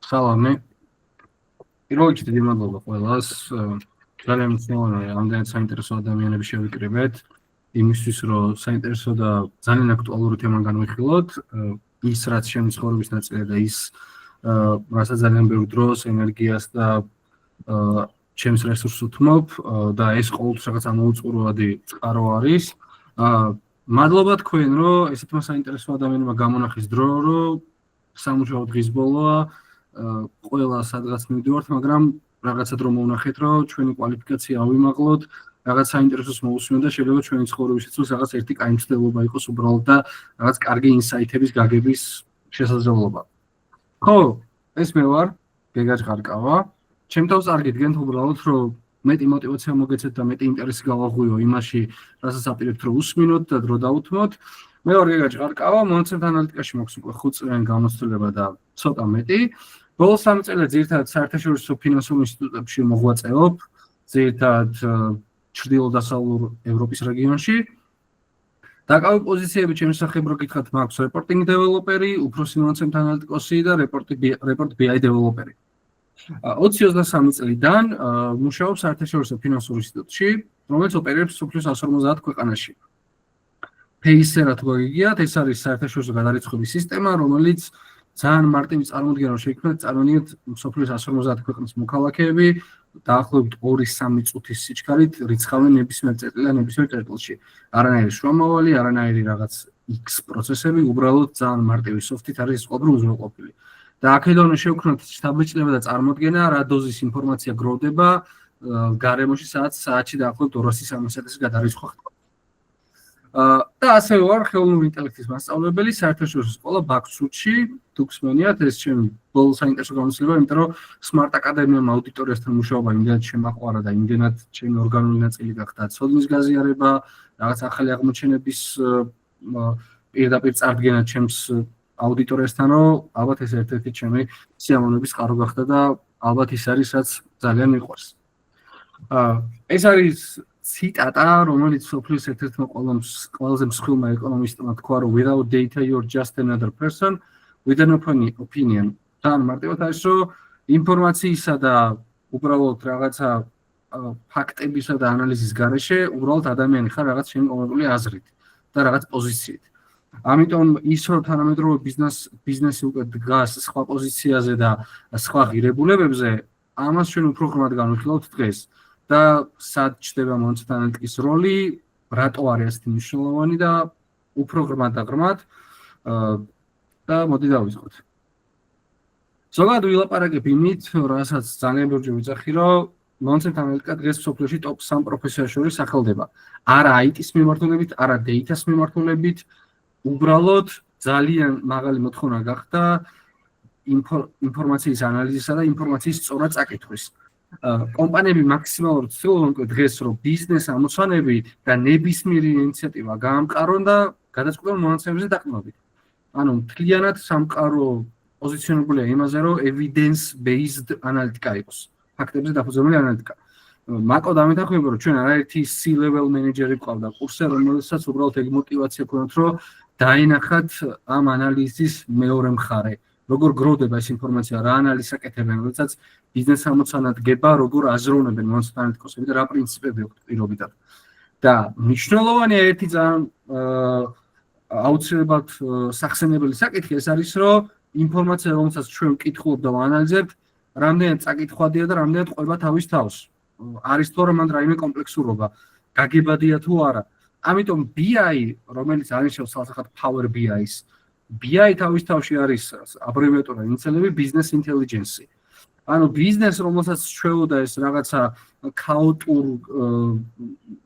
სალამი. პირველ რიგში დიდი მადლობა ყველას. ძალიან მნიშვნელოვანია ამდენად საინტერესო ადამიანები შევიკრიბეთ. იმისთვის, რომ საინტერესო და ძალიან აქტუალური თემა განვიხილოთ, ის რაც ჩემი ცხოვრების ნაწილია და ის რასაც ძალიან ბევრ დროს, ენერგიას და ჩემს რესურსს უთმობ და ეს ყოველთვის რაღაც ამოუწყურო წყარო არის. მადლობა თქვენ, რომ ესეთმა საინტერესო ადამიანებმა გამონახეს დრო, რომ სამუშაო დღის ბოლოა, ყველა სადღაც მივდივართ, მაგრამ რაღაცად რომ მოვნახეთ, რომ ჩვენი კვალიფიკაცია ავიმაღლოთ, რაღაც საინტერესოს მოусმინოთ და შეიძლება ჩვენი ცხოვრებისათვის რაღაც ერთი კაი მცდელობა იყოს უბრალოდ და რაღაც კარგი ინსაიტების გაგების შესაძლებლობა. ხო, ეს მე ვარ, გეგაჭ ხარკავა. ჩემ თავს არ გიდგენთ უბრალოდ, რომ მეტი мотиваცია მოგეცეთ და მეტი ინტერესი გავაღვიო იმაში, რასაც აპირებთ რომ უსმინოთ და დრო დავუთმოთ. მე ვარ გეგაჭ ხარკავა, მონაცემთა ანალიტიკაში მაქვს უკვე 5 წლიანი გამოცდილება და ცოტა მეტი. ბოლო 3 წელი ძირითადად საერთაშორისო ფინანსურ ინსტიტუტებში მოღვაწეობ, ძირითადად ჩრდილო-დასავლურ ევროპის რეგიონში. დაკავი პოზიციები ჩემს სახებრო გითხრათ, მაქვს რეპორტინგ დეველოპერი, უფროსი მონაცემთა ანალიტიკოსი და რეპორტ BI დეველოპერი. 2023 წლიდან მუშაობ საერთაშორისო ფინანსურ ინსტიტუტში, რომელიც ოპერირებს მსოფლიოს 150 ქვეყანაში. PACE-რა თუ გაგიგიათ, ეს არის საერთაშორისო გადარიცხვების სისტემა, რომელიც ძალიან მარტივი წარმოდგენა შეიქმნა, წარმოვიდგინეთ მსოფლიოს 150 ქვეყნის მოქალაქეები დაახლოებით 2-3 წუთის სიჩქარით რიცხავენ ნებისმიერ წერტილში და ნებისმიერ წერტილში. არანაირი შუამავალი, არანაირი რაღაც X პროცესები, უბრალოდ ძალიან მარტივი სოფტით არის ყოველდღე უზრუნველყოფილი. და აქედან შევქნათ შთაბეჭდილება და წარმოდგენა, რა დოზის ინფორმაცია გროვდება გარემოში, საათში დაახლოებით 230-ის გადარიცხვა ხდება. და ასევე ვარ ხელოვნური ინტელექტის მასწავლებელი საერთაშორისო სკოლა ბაქცუთში, თუ გსმენიათ, ეს ჩემი ბოლო საინტერესო გამოცდილება, იმიტომ რომ Smart Academy-ამ აუდიტორიასთან მუშაობა იმდენად შემაყვარა და იმდენად ჩემი ორგანული ნაწილი გახდა ცოდნის გაზიარება, რაღაც ახალი აღმოჩენების პირდაპირ წარდგენა ჩემს აუდიტორიასთან, რომ ალბათ ეს ერთ-ერთი ჩემი სიამოვნების წყარო გახდა და ალბათ ის არის, რაც ძალიან მიყვარს. ეს არის ციტატა, რომელიც სოფლის ერთ-ერთმა ყველაზე მსხვილმა ეკონომისტმა თქვა, რომ without data you're just another person with an opinion. თან მარტივად არის, რომ ინფორმაციისა და უბრალოდ რაღაცა ფაქტებისა და ანალიზის გარეშე უბრალოდ ადამიანი ხარ რაღაც შემოყოლებული აზრით და რაღაც პოზიციით. ამიტომ ის რომ თანამედროვე ბიზნესი უკვე დგას სხვა პოზიციაზე და სხვა ღირებულებებზე, ამას ჩვენ უფრო ღრმად განვიხილავთ დღეს. და სად ჩდება მონაცემთა ანალიტიკის როლი, რატო არის ასეთი მნიშვნელოვანი და უფრო ღრმად და ღრმად და მოდი დავიწყოთ. ზოგადად ვილაპარაკებ იმით, რასაც ძალიან ბევრჯერ ვიძახი, რომ მონაცემთა ანალიტიკა დღეს მსოფლიოში ტოპ 3 პროფესიას შორის სახელდება. არა IT-ის მიმართულებით, არა data-ს მიმართულებით, უბრალოდ ძალიან მაღალი მოთხოვნა გახდა ინფორმაციის ანალიზისა და ინფორმაციის სწორად წაკითხვის. კომპანიები მაქსიმალურად ცდილობენ დღეს, რომ ბიზნეს ამოცანები და ნებისმიერი ინიციატივა გაამყარონ და გადაწყვეტონ მონაცემებზე დაყრდნობით. ანუ მთლიანად სამყარო პოზიციონებულია იმაზე, რომ evidence based ანალიტიკა იყოს, ფაქტებზე დაფუძნებული ანალიტიკა. მაკო დამეთანხმება, რომ ჩვენ არაერთი C-level მენეჯერი ყავდა კურსზე, რომელსაც უბრალოდ ეგ мотиваცია ქონდათ, რომ დაინახათ ამ ანალიზის მეორე მხარე. როგორ გროვდება ეს ინფორმაცია, რა ანალიზს აკეთებენ, როდესაც ბიზნეს ამოცანა დგება, როგორ აზროვნებენ მონაცემთა ანალიტიკოსები და რა პრინციპები აქვთ პირობითად. და მნიშვნელოვანია ერთი ძალიან აუცილებლად სახსენებელი საკითხი, ეს არის, რომ ინფორმაცია, რომელსაც ჩვენ ვკითხულობთ და ვანალიზებთ, რამდენად წაკითხვადია და რამდენად ყვება თავის თავს. არის თუ არა მან რაიმე კომპლექსურობა, გაგებადია თუ არა. ამიტომ BI, რომელიც ანიშნავს სასახად Power BI-ს, BI თავის თავში არის აბრევიატურა ინიციალები business intelligence. ანუ ბიზნეს, რომელსაც ჩვეოდა ეს რაღაცა ქაოტურ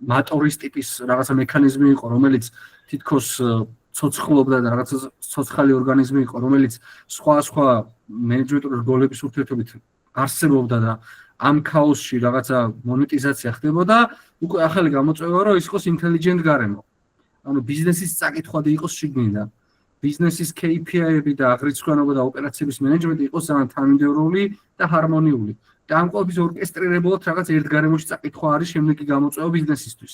მატორის ტიპის რაღაცა მექანიზმი იყო, რომელიც თითქოს ცოცხლობდა და რაღაცა ცოცხალი ორგანიზმი იყო, რომელიც სხვა მენეჯმენტური რგოლების ურთიერთობით არსებობდა და ამ ქაოსში რაღაცა მონეტიზაცია ხდებოდა, უკვე ახალი გამოწვევა, რომ ის იყოს intelligent გარემო. ანუ ბიზნესის წაკითხვადი იყოს შიგნიდან. ბიზნესის KPI-ები და აღრიცხვიანობა და ოპერაციების მენეჯმენტი იყოს ძალიან თანმიმდევრული და ჰარმონიული. და ამ ყოველთვის ორკესტრირებულად რაღაც ერთ გარემოში წაკითხვა არის შემდეგი გამოწვევა ბიზნესისთვის.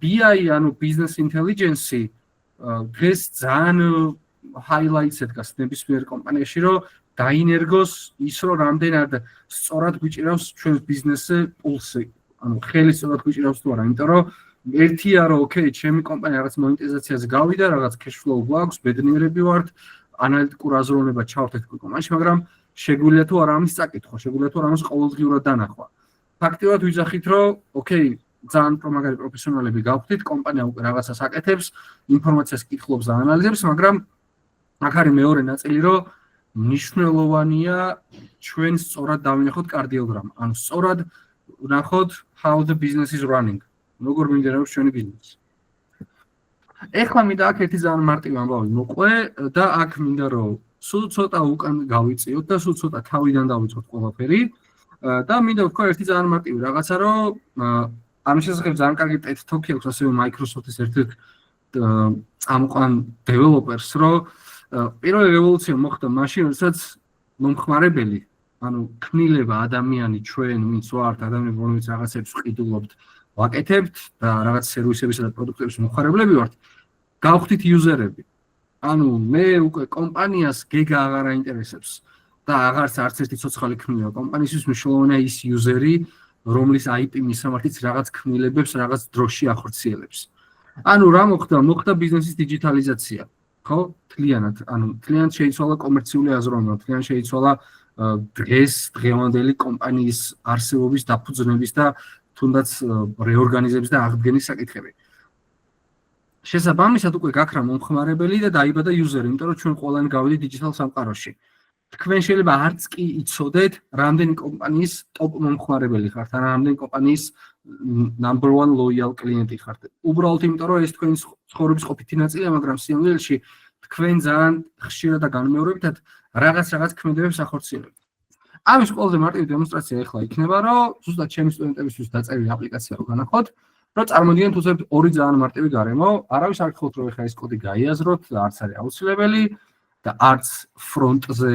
BI, ანუ business intelligence დღეს ძალიან highlights-ად გას ნებისმიერ კომპანიაში, რომ დაინერგოს ის რომ რამდენად სწორად გვიჭირავს ჩვენს ბიზნესზე პულსი, ანუ ხელი სწორად გვიჭირავს თუ არა, იმიტომ რომ ერთია რომ ოკეი, ჩემი კომპანია რაღაც მონეტიზაციაზე გავიდა, რაღაც cash flow გვაქვს, ბედნიერები ვართ, ანალიტიკურ აზროვნება ჩავთეთ კომპანიაში, მაგრამ შეგვიძლია თუ არა ამის წაკითხვა, შეგვიძლია თუ არა ამას ყოველდღიურად დანახვა. ფაქტიურად ვიძახით რომ ოკეი, ძალიან პრომაგარი პროფესიონალები გავხდით, კომპანია უკვე რაღაცას აკეთებს, ინფორმაციას კითხულობს და ანალიზებს, მაგრამ აქ არის მეორე ნაწილი, რომ მნიშვნელოვანია ჩვენ სწორად დავინახოთ კარდიოგრამა, ანუ სწორად ვნახოთ how the business is running, როგორ მიმდინარეობს ჩვენი ბიზნესი. ეხლა მინდა აქ ერთი ძალიან მარტივი ამბავი მოყვე და აქ მინდა რომ სულ ცოტა უკან გავიწიოთ და სულ ცოტა თავიდან დავიწყოთ ყველაფერი და მინდა ვთქვა ერთი ძალიან მარტივი რაღაცა, რომ ამის შესახებ ძალიან კარგი TED Talk-ი აქვს ასევე Microsoft-ის ერთ-ერთ წამყვან დეველოპერს, რომ პირველი რევოლუცია მოხდა მაშინ, როდესაც მომხმარებელი, ანუ ქმნილება, ადამიანი, ჩვენ, ვინც ვართ, ადამიანები, რომლებიც რაღაცებს ვყიდულობთ, ვაკეთებთ და რაღაც სერვისებისა და პროდუქტების მომხმარებლები ვართ, გავხდით იუზერები. ანუ მე უკვე კომპანიას გეგა აღარ აინტერესებს და აღარც არც ერთი ცოცხალი ქმნილება. კომპანიისთვის მნიშვნელოვანია ის იუზერი, რომლის IP მისამართიც რაღაც ქმნილებებს, რაღაც დროში ახორციელებს. ანუ რა მოხდა? მოხდა ბიზნესის დიჯიტალიზაცია. ხო? თლიანად, ანუ თლიანად შეიცვალა კომერციული აზროვნება, თლიანად შეიცვალა დღევანდელი კომპანიის არსებობის დაფუძნების და თუნდაც რეორგანიზების და აღდგენის საკითხები. შესაბამისად უკვე გაქრა მომხმარებელი და დაიბადა იუზერი, იმიტომ რომ ჩვენ ყველანი გავიდით დიჯიტალ სამყაროში. თქვენ შეიძლება არც კი იცოდეთ, რამდენი კომპანიის ტოპ მომხმარებელი ხართ, ან რამდენი კომპანიის number one loyal klienti ხართ. უბრალოდ იმიტომ რომ ეს თქვენი ცხოვრების ყოფითი ნაწილია, მაგრამ სიამოვნებელში თქვენ ძალიან ხშირად და განმეორებითად რაღაც ქმედებებს ახორციელებთ. ამის ყველაზე მარტივი დემონსტრაცია ახლა იქნება, რომ ზუსტად ჩემი სტუდენტებისთვის დაწერილი აპლიკაცია რო განახოთ, რომ წარმოგიდგენთ უცებ ორი ძალიან მარტივი გარემო, არავის არ გხსოვთ რომ ახლა ეს კოდი გაიაზროთ, არც არის აუცილებელი და არც ფრონტზე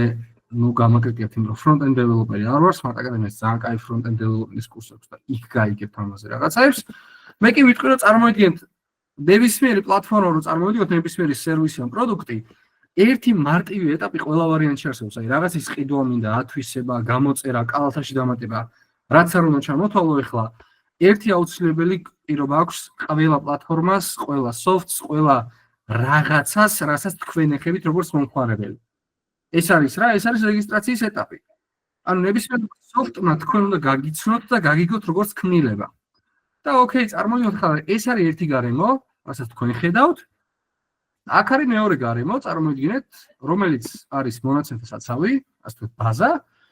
ნუ გამაკეთებთ, იმიტომ რომ front-end developer-ი არ ვარ, Smart Academy-ს ძალიან კაი front-end development-ის კურსი აქვს და იქ გაიგებთ ამაზე რაღაცებს. მე კი ვიტყვი რომ წარმოვიდგენთ ნებისმიერი პლატფორმა რო წარმოვიდგოთ ნებისმიერი სერვისი ან პროდუქტი, ერთი მარტივი ეტაპი ყველა ვარიანტში არსებობს. აი რაღაცის ყიდვა მინდა, ათვისება, გამოწერა, კალათაში დამატება, რაც არ უნდა ჩამოთვალო ახლა. ერთი აუცილებელი პირობა აქვს ყველა პლატფორმას, ყველა soft-ს, ყველა რაღაცას, რასაც თქვენ ეხებით როგორც მომხმარებელი. ეს არის რა? ეს არის რეგისტრაციის ეტაპი. ანუ ნებისმიერ soft-მა თქვენ უნდა გაგიცნოთ და გაგიგოთ როგორც ქმნილება. და ოკეი, წარმოვიდგინოთ ხარ, ეს არის ერთი გარემო, რასაც თქვენ ხედავთ. აქ არის მეორე გარემო, წარმოვიდგინეთ, რომელიც არის მონაცემთა საცავი, ასე ვთქვათ, ბაზა,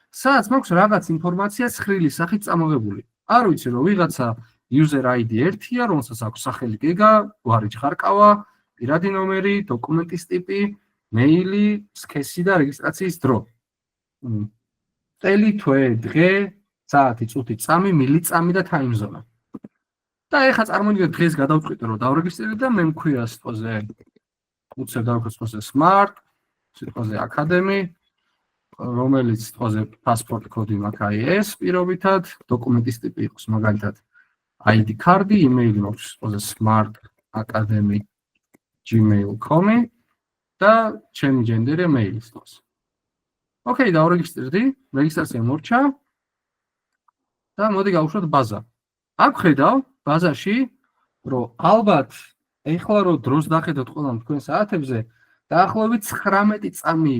სადაც მაქვს რაღაც ინფორმაცია ცხრილი სახით წამოღებული. არ ვიცი რომ ვიღაცა user ID 1-ია, რომელსაც აქვს სახელი გეგა, გვარი ჭხარკავა, პირადი ნომერი, დოკუმენტის ტიპი, მეილი, სქესი და რეგისტრაციის დრო. წელი, თვე, დღე, საათი, წუთი, წამი, მილიწამი და time zone. და ეხლა წარმოვიდგინეთ დღეს გადავწყვიტე რომ დავრეგისტრირე და მე მქვია სიტყვაზე უცებ დავქრა სიტყვაზე smart, სიტყვაზე academy, რომელიც სიტყვაზე passport code მაქვს აი ეს პირობითად, დოკუმენტის ტიპი იყოს მაგალითად ID card, email-ი მაქვს სიტყვაზე smart@gmail.com და ჩემი ჯენდერი მეილი სიტყვას. ოკეი, დავრეგისტრირდი, რეგისტრაცია მორჩა და მოდი გავუშვათ ბაზა. აქ ხედავ ბაზაში, რომ ალბათ ეხლა რომ დროს დახედოთ ყველამ თქვენ საათებზე, დაახლოებით 19 წამი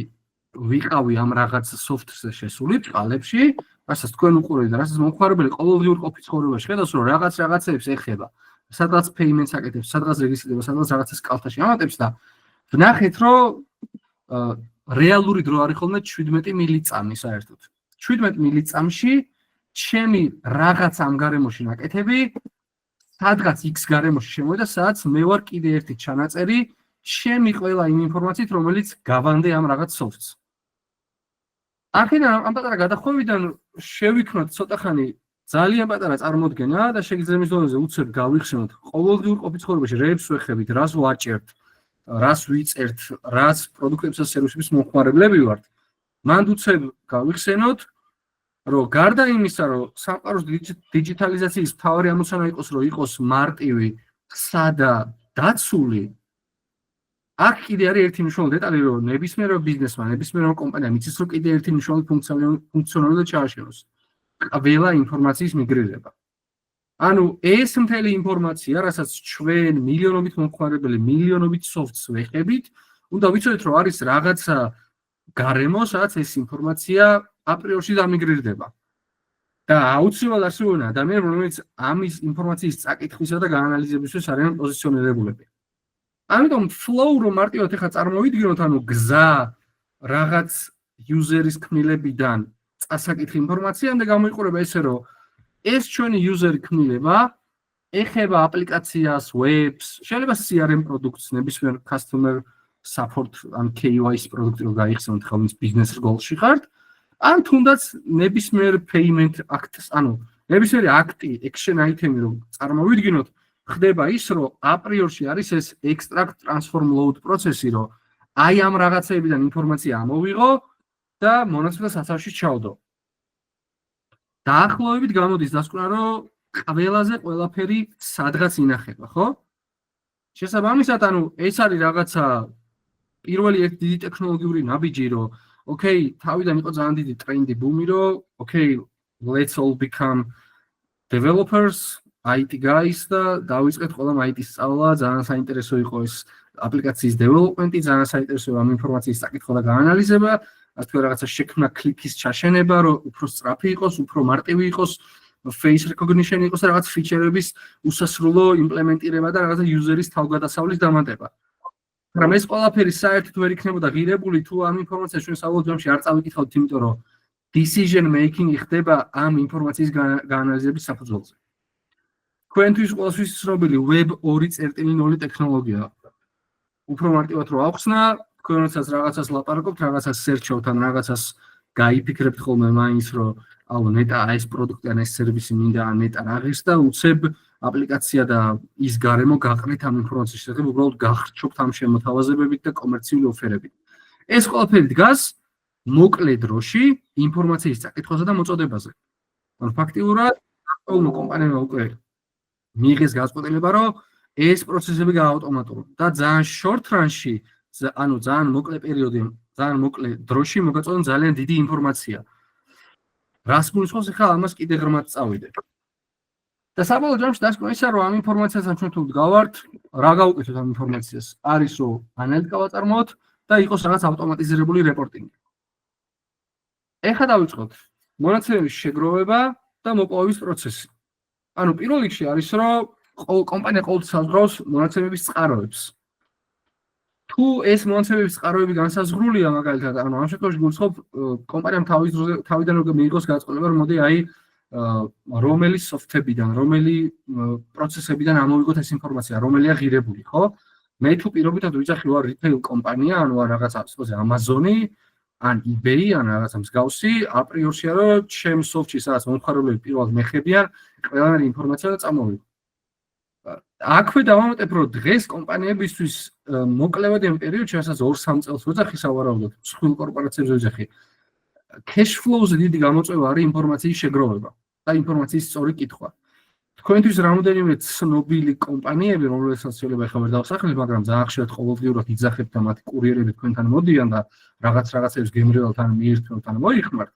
ვიყავი ამ რაღაც soft-ზე შესული წყალებში, რასაც თქვენ უყურებთ და რასაც მომხმარებელი ყოველდღიურ ყოფით ცხოვრებაში ხედავს, რომ რაღაცებს ეხება, სადღაც payment-ს აკეთებს, სადღაც რეგისტრირება, სადღაც რაღაცას კალთაში ამატებს და ვნახეთ, რომ რეალური დრო არის ხოლმე 17 მილიწამი საერთოდ. 17 მილიწამში ჩემი რაღაც ამ გარემოში ნაკეთები სადღაც X გარემოში შემოვიდა, სადაც მე ვარ კიდე ერთი ჩანაწერი ჩემი ყველა იმ ინფორმაციით, რომელიც გავანდე ამ რაღაც soft-ს. აქედან ამ პატარა გადახვევიდან შევიქნოთ ცოტა ხანი ძალიან პატარა წარმოდგენა და შეგიძლია მის დონეზე უცებ გავიხსენოთ ყოველდღიურ ყოფით ცხოვრებაში რეებს ვეხებით, რას ვაჭერთ, რას ვიწერთ, რას პროდუქტებსა და სერვისების მომხმარებლები ვართ. მანდ უცებ გავიხსენოთ რომ გარდა იმისა, რომ სამყაროს დიჯიტალიზაციის მთავარი ამოცანა იყოს, რომ იყოს მარტივი, ხსა და დაცული, აქ კიდე არის ერთი მნიშვნელოვანი დეტალი, რომ ნებისმიერ ბიზნესმა, ნებისმიერ კომპანიამ იცის, რომ კიდე ერთი მნიშვნელოვანი ფუნქციონალობა ჩააშენოს. ყველა ინფორმაციის მიგრირება. ანუ ეს მთელი ინფორმაცია, რასაც ჩვენ მილიონობით მომხმარებელი, მილიონობით სოფტს ვეხებით, უნდა ვიცოდეთ, რომ არის რაღაცა გარემო, სადაც ეს ინფორმაცია აპრიორში დამიგრირდება. და აუცილებლად არსებობენ ადამიანები, რომლებიც ამის ინფორმაციის წაკითხვისა და გაანალიზებისთვის არიან პოზიციონირებულები. ამიტომ flow რომ მარტივად ეხა წარმოვიდგინოთ, ანუ გზა რაღაც user-ის ქმნილებიდან წასაკითხი ინფორმაციამდე გამოიყურება ესე, რომ ეს ჩვენი user-ი ქმნილება ეხება აპლიკაციას, webs, შეიძლება CRM პროდუქტს, ნებისმიერ customer support ან KYC პროდუქტი რო გაიხსენოთ, ხო ვინც ბიზნესის გოლში ხართ, ან თუნდაც ნებისმიერ payment acts, ანუ ნებისმიერი აქტი, action item-ი რო წარმოვიდგინოთ, ხდება ის, რომ აპრიორში არის ეს extract transform load პროცესი, რომ აი ამ რაღაცეებიდან ინფორმაცია ამოვიღო და მონაცემთა საცავში ჩავდო. დაახლოებით გამოდის დასკვნა, რომ ყველაზე ყველაფერი სადღაც ინახება, ხო? შესაბამისად, ანუ ეს არის რაღაცა პირველი ერთი დიდი ტექნოლოგიური ნაბიჯი, რომ okay, თავიდან იყო ძალიან დიდი ტრენდი, ბუმი, რომ okay, let's all become developers, IT guys და დავიწყეთ ყველამ IT-ს სწავლა, ძალიან საინტერესო იყო ეს აპლიკაციის development-ი, ძალიან საინტერესო ამ ინფორმაციის წაკითხვა და გაანალიზება, ასე თუ რაღაცა შექმნა კლიკის ჩაშენება, რომ უფრო სწრაფი იყოს, უფრო მარტივი იყოს, face recognition იყოს და რაღაც ფიჩერების უსასრულო იმპლემენტირება და რაღაცა user-ის თავგადასავლის დამატება. მაგრამ ეს ყველაფერი საერთოდ ვერ იქნებოდა ღირებული თუ ამ ინფორმაციას ჩვენ საბოლოო ჯამში არ წავიკითხავთ, იმიტომ რომ decision making ხდება ამ ინფორმაციის გაანალიზების საფუძველზე. თქვენთვის ყველასთვის ცნობილი Web 2.0 ტექნოლოგია. უფრო მარტივად რო ახსნა, თქვენ როდესაც რაღაცას ლაპარაკობთ, რაღაცას search-ობთ ან რაღაცას გაიფიქრებთ ხოლმე მაინც, რომ აუ ნეტა ეს პროდუქტი ან ეს სერვისი მინდა ან ნეტა რაღაც და უცებ აპლიკაცია და ის გარემო გაყრით ამ ინფორმაციის შესახებ, უბრალოდ გახრჩობთ ამ შემოთავაზებებით და კომერციული ოფერებით. ეს ყველაფერი დგას მოკლე დროში ინფორმაციის წაკითხვაზე და მოწოდებაზე. ანუ ფაქტიურად ყოველმა კომპანიამ უკვე მიიღეს გადაწყვეტილება, რომ ეს პროცესები გააავტომატურონ და ძალიან short run-ში, ანუ ძალიან მოკლე პერიოდი, ძალიან მოკლე დროში მოგაწოდონ ძალიან დიდი ინფორმაცია. რას გულისხმობს ახლა ამას კიდე ღრმად წავიდეთ. და საბოლოო ჯამში დასკვნა ისაა, რომ ამ ინფორმაციასთან ჩვენ თუ ვდგავართ, რა გავუკეთოთ ამ ინფორმაციას? არის რომ ანალიტიკა ვაწარმოოთ და იყოს რაღაც ავტომატიზირებული რეპორტინგი. ეხლა დავიწყოთ მონაცემების შეგროვება და მოპოვების პროცესი. ანუ პირველ რიგში არის რომ კომპანია ყოველთვის საზღვრავს მონაცემების წყაროებს. თუ ეს მონაცემების წყაროები განსაზღვრულია, მაგალითად, ანუ ამ შემთხვევაში გულისხმობ კომპანიამ თავიდან რომ მიიღოს გადაწყვეტილება, რომ მოდი აი რომელი სოფტებიდან, რომელი პროცესებიდან ამოვიღოთ ეს ინფორმაცია, რომელია ღირებული, ხო? მე თუ პირობითად ვიძახი ვარ retail კომპანია, ანუ რაღაცა სპოზე Amazon-ი, ან eBay, ან რაღაცა მსგავსი, აპრიორშია რომ ჩემ სოფტში სადაც მომხმარებლები პირველად მეხებიან, ყველანაირი ინფორმაცია და წამოვიღო. აქვე დავამატებ, რომ დღეს კომპანიებისთვის მოკლევად იმ პერიოდში, რასაც 2-3 წელს ვეძახი სავარაუდოდ, მსხვილ კორპორაციებზე ვეძახი, cash flow-ზე დიდი გამოწვევა არის ინფორმაციის შეგროვება და ინფორმაციის სწორი კითხვა. თქვენთვის რამოდენიმე ცნობილი კომპანიები, რომლებსაც შეიძლება ახლა ვერ დავსახელებ, მაგრამ ძალიან ხშირად ყოველდღიურად იძახებთ და მათი კურიერები თქვენთან მოდიან და რაღაცებს გემრიელთ ან მიირთმევთ ან მოიხმართ,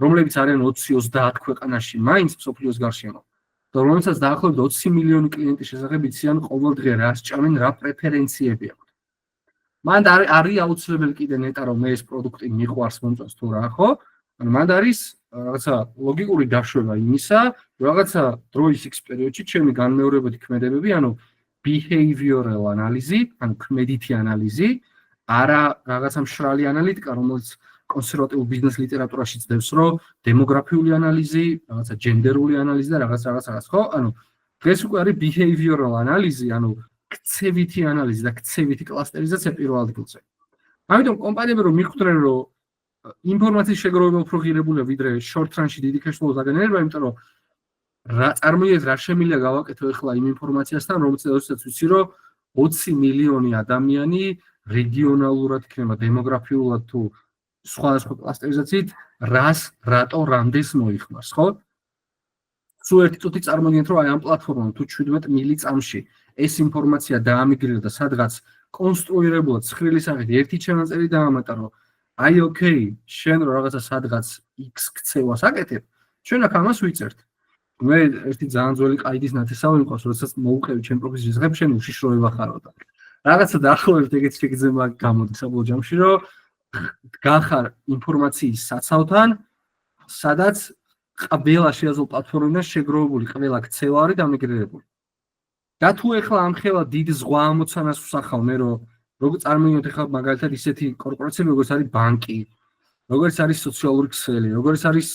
რომლებიც არიან 20-30 ქვეყანაში, მაინც მსოფლიოს გარშემო. და რომელსაც დაახლოებით 20 მილიონი კლიენტის შესახებ იციან ყოველდღე რა სჭამენ, რა პრეფერენციები აქვთ. მან არის აუცილებელი კიდე ნეტა რომ მე ეს პროდუქტი მიყვარს მომწონს თუ რა, ხო? ანუ მან არის რაღაცა ლოგიკური დაშვება იმისა, რაღაცა დროის X პერიოდში ჩემი განმეორებადი ქმედებები, ანუ behavioral analysis, ანუ ქმედითი ანალიზი, არა რაღაცა მშრალი ანალიტიკა, რომელიც კონსერვატიულ ბიზნეს ლიტერატურაში ცდებს, რომ დემოგრაფიული ანალიზი, რაღაცა ჯენდერული ანალიზი და რაღაც, ხო? ანუ დღეს უკვე არის behavioral analysis, ანუ ქცევითი ანალიზი და ქცევითი კლასტერიზაცია პირველ ადგილზე. ამიტომ კომპანიები რომ მიხვდნენ, რომ ინფორმაციის შეგროვება უფრო ღირებულია, ვიდრე short run-ში დიდი cash flow-ს აგენერება, იმიტომ რომ რა წარმოიდგინეთ, რა შემიძლია გავაკეთო ახლა იმ ინფორმაციასთან, რომელსაც ვიცი, რომ 20 მილიონი ადამიანი რეგიონალურად იქნება დემოგრაფიულად თუ სხვადასხვა კლასტერიზაციით, რატო რამდენს მოიხმარს, ხო? სულ ერთი წუთი წარმოიდგინეთ, რომ აი ამ პლატფორმამ თუ 17 მილი წამში ეს ინფორმაცია დაამიგრირდა სადღაც კონსტრუირებულად ცხრილი სახით ერთი ჩანაწერი დაამატა, რომ აი ოკეი, შენ რო რაღაცა სადღაც X ქცევას აკეთებ, ჩვენ აქ ამას ვიწერთ. მე ერთი ძალიან ძველი ყაიდის ნათესავი მყავს, როდესაც მოუყევი ჩემ პროფესიის შესახებ, შენ უშიშროება ხარო და რაღაცა დაახლოებით ეგეც შეგიძლია გამოდის საბოლოო ჯამში, რომ გახარ ინფორმაციის საცავთან, სადაც ყველა შეაზრულ პლატფორმიდან შეგროვებული ყველა ქცევა არის დამეგრირებული. და თუ ეხლა ამ ხელა დიდ ზღვა ამოცანას ვსახავ მე, რომ როგორ წარმოვიდგინოთ ეხლა მაგალითად ისეთი კორპორაციები, როგორც არის ბანკი, როგორც არის სოციალური ქსელი, როგორც არის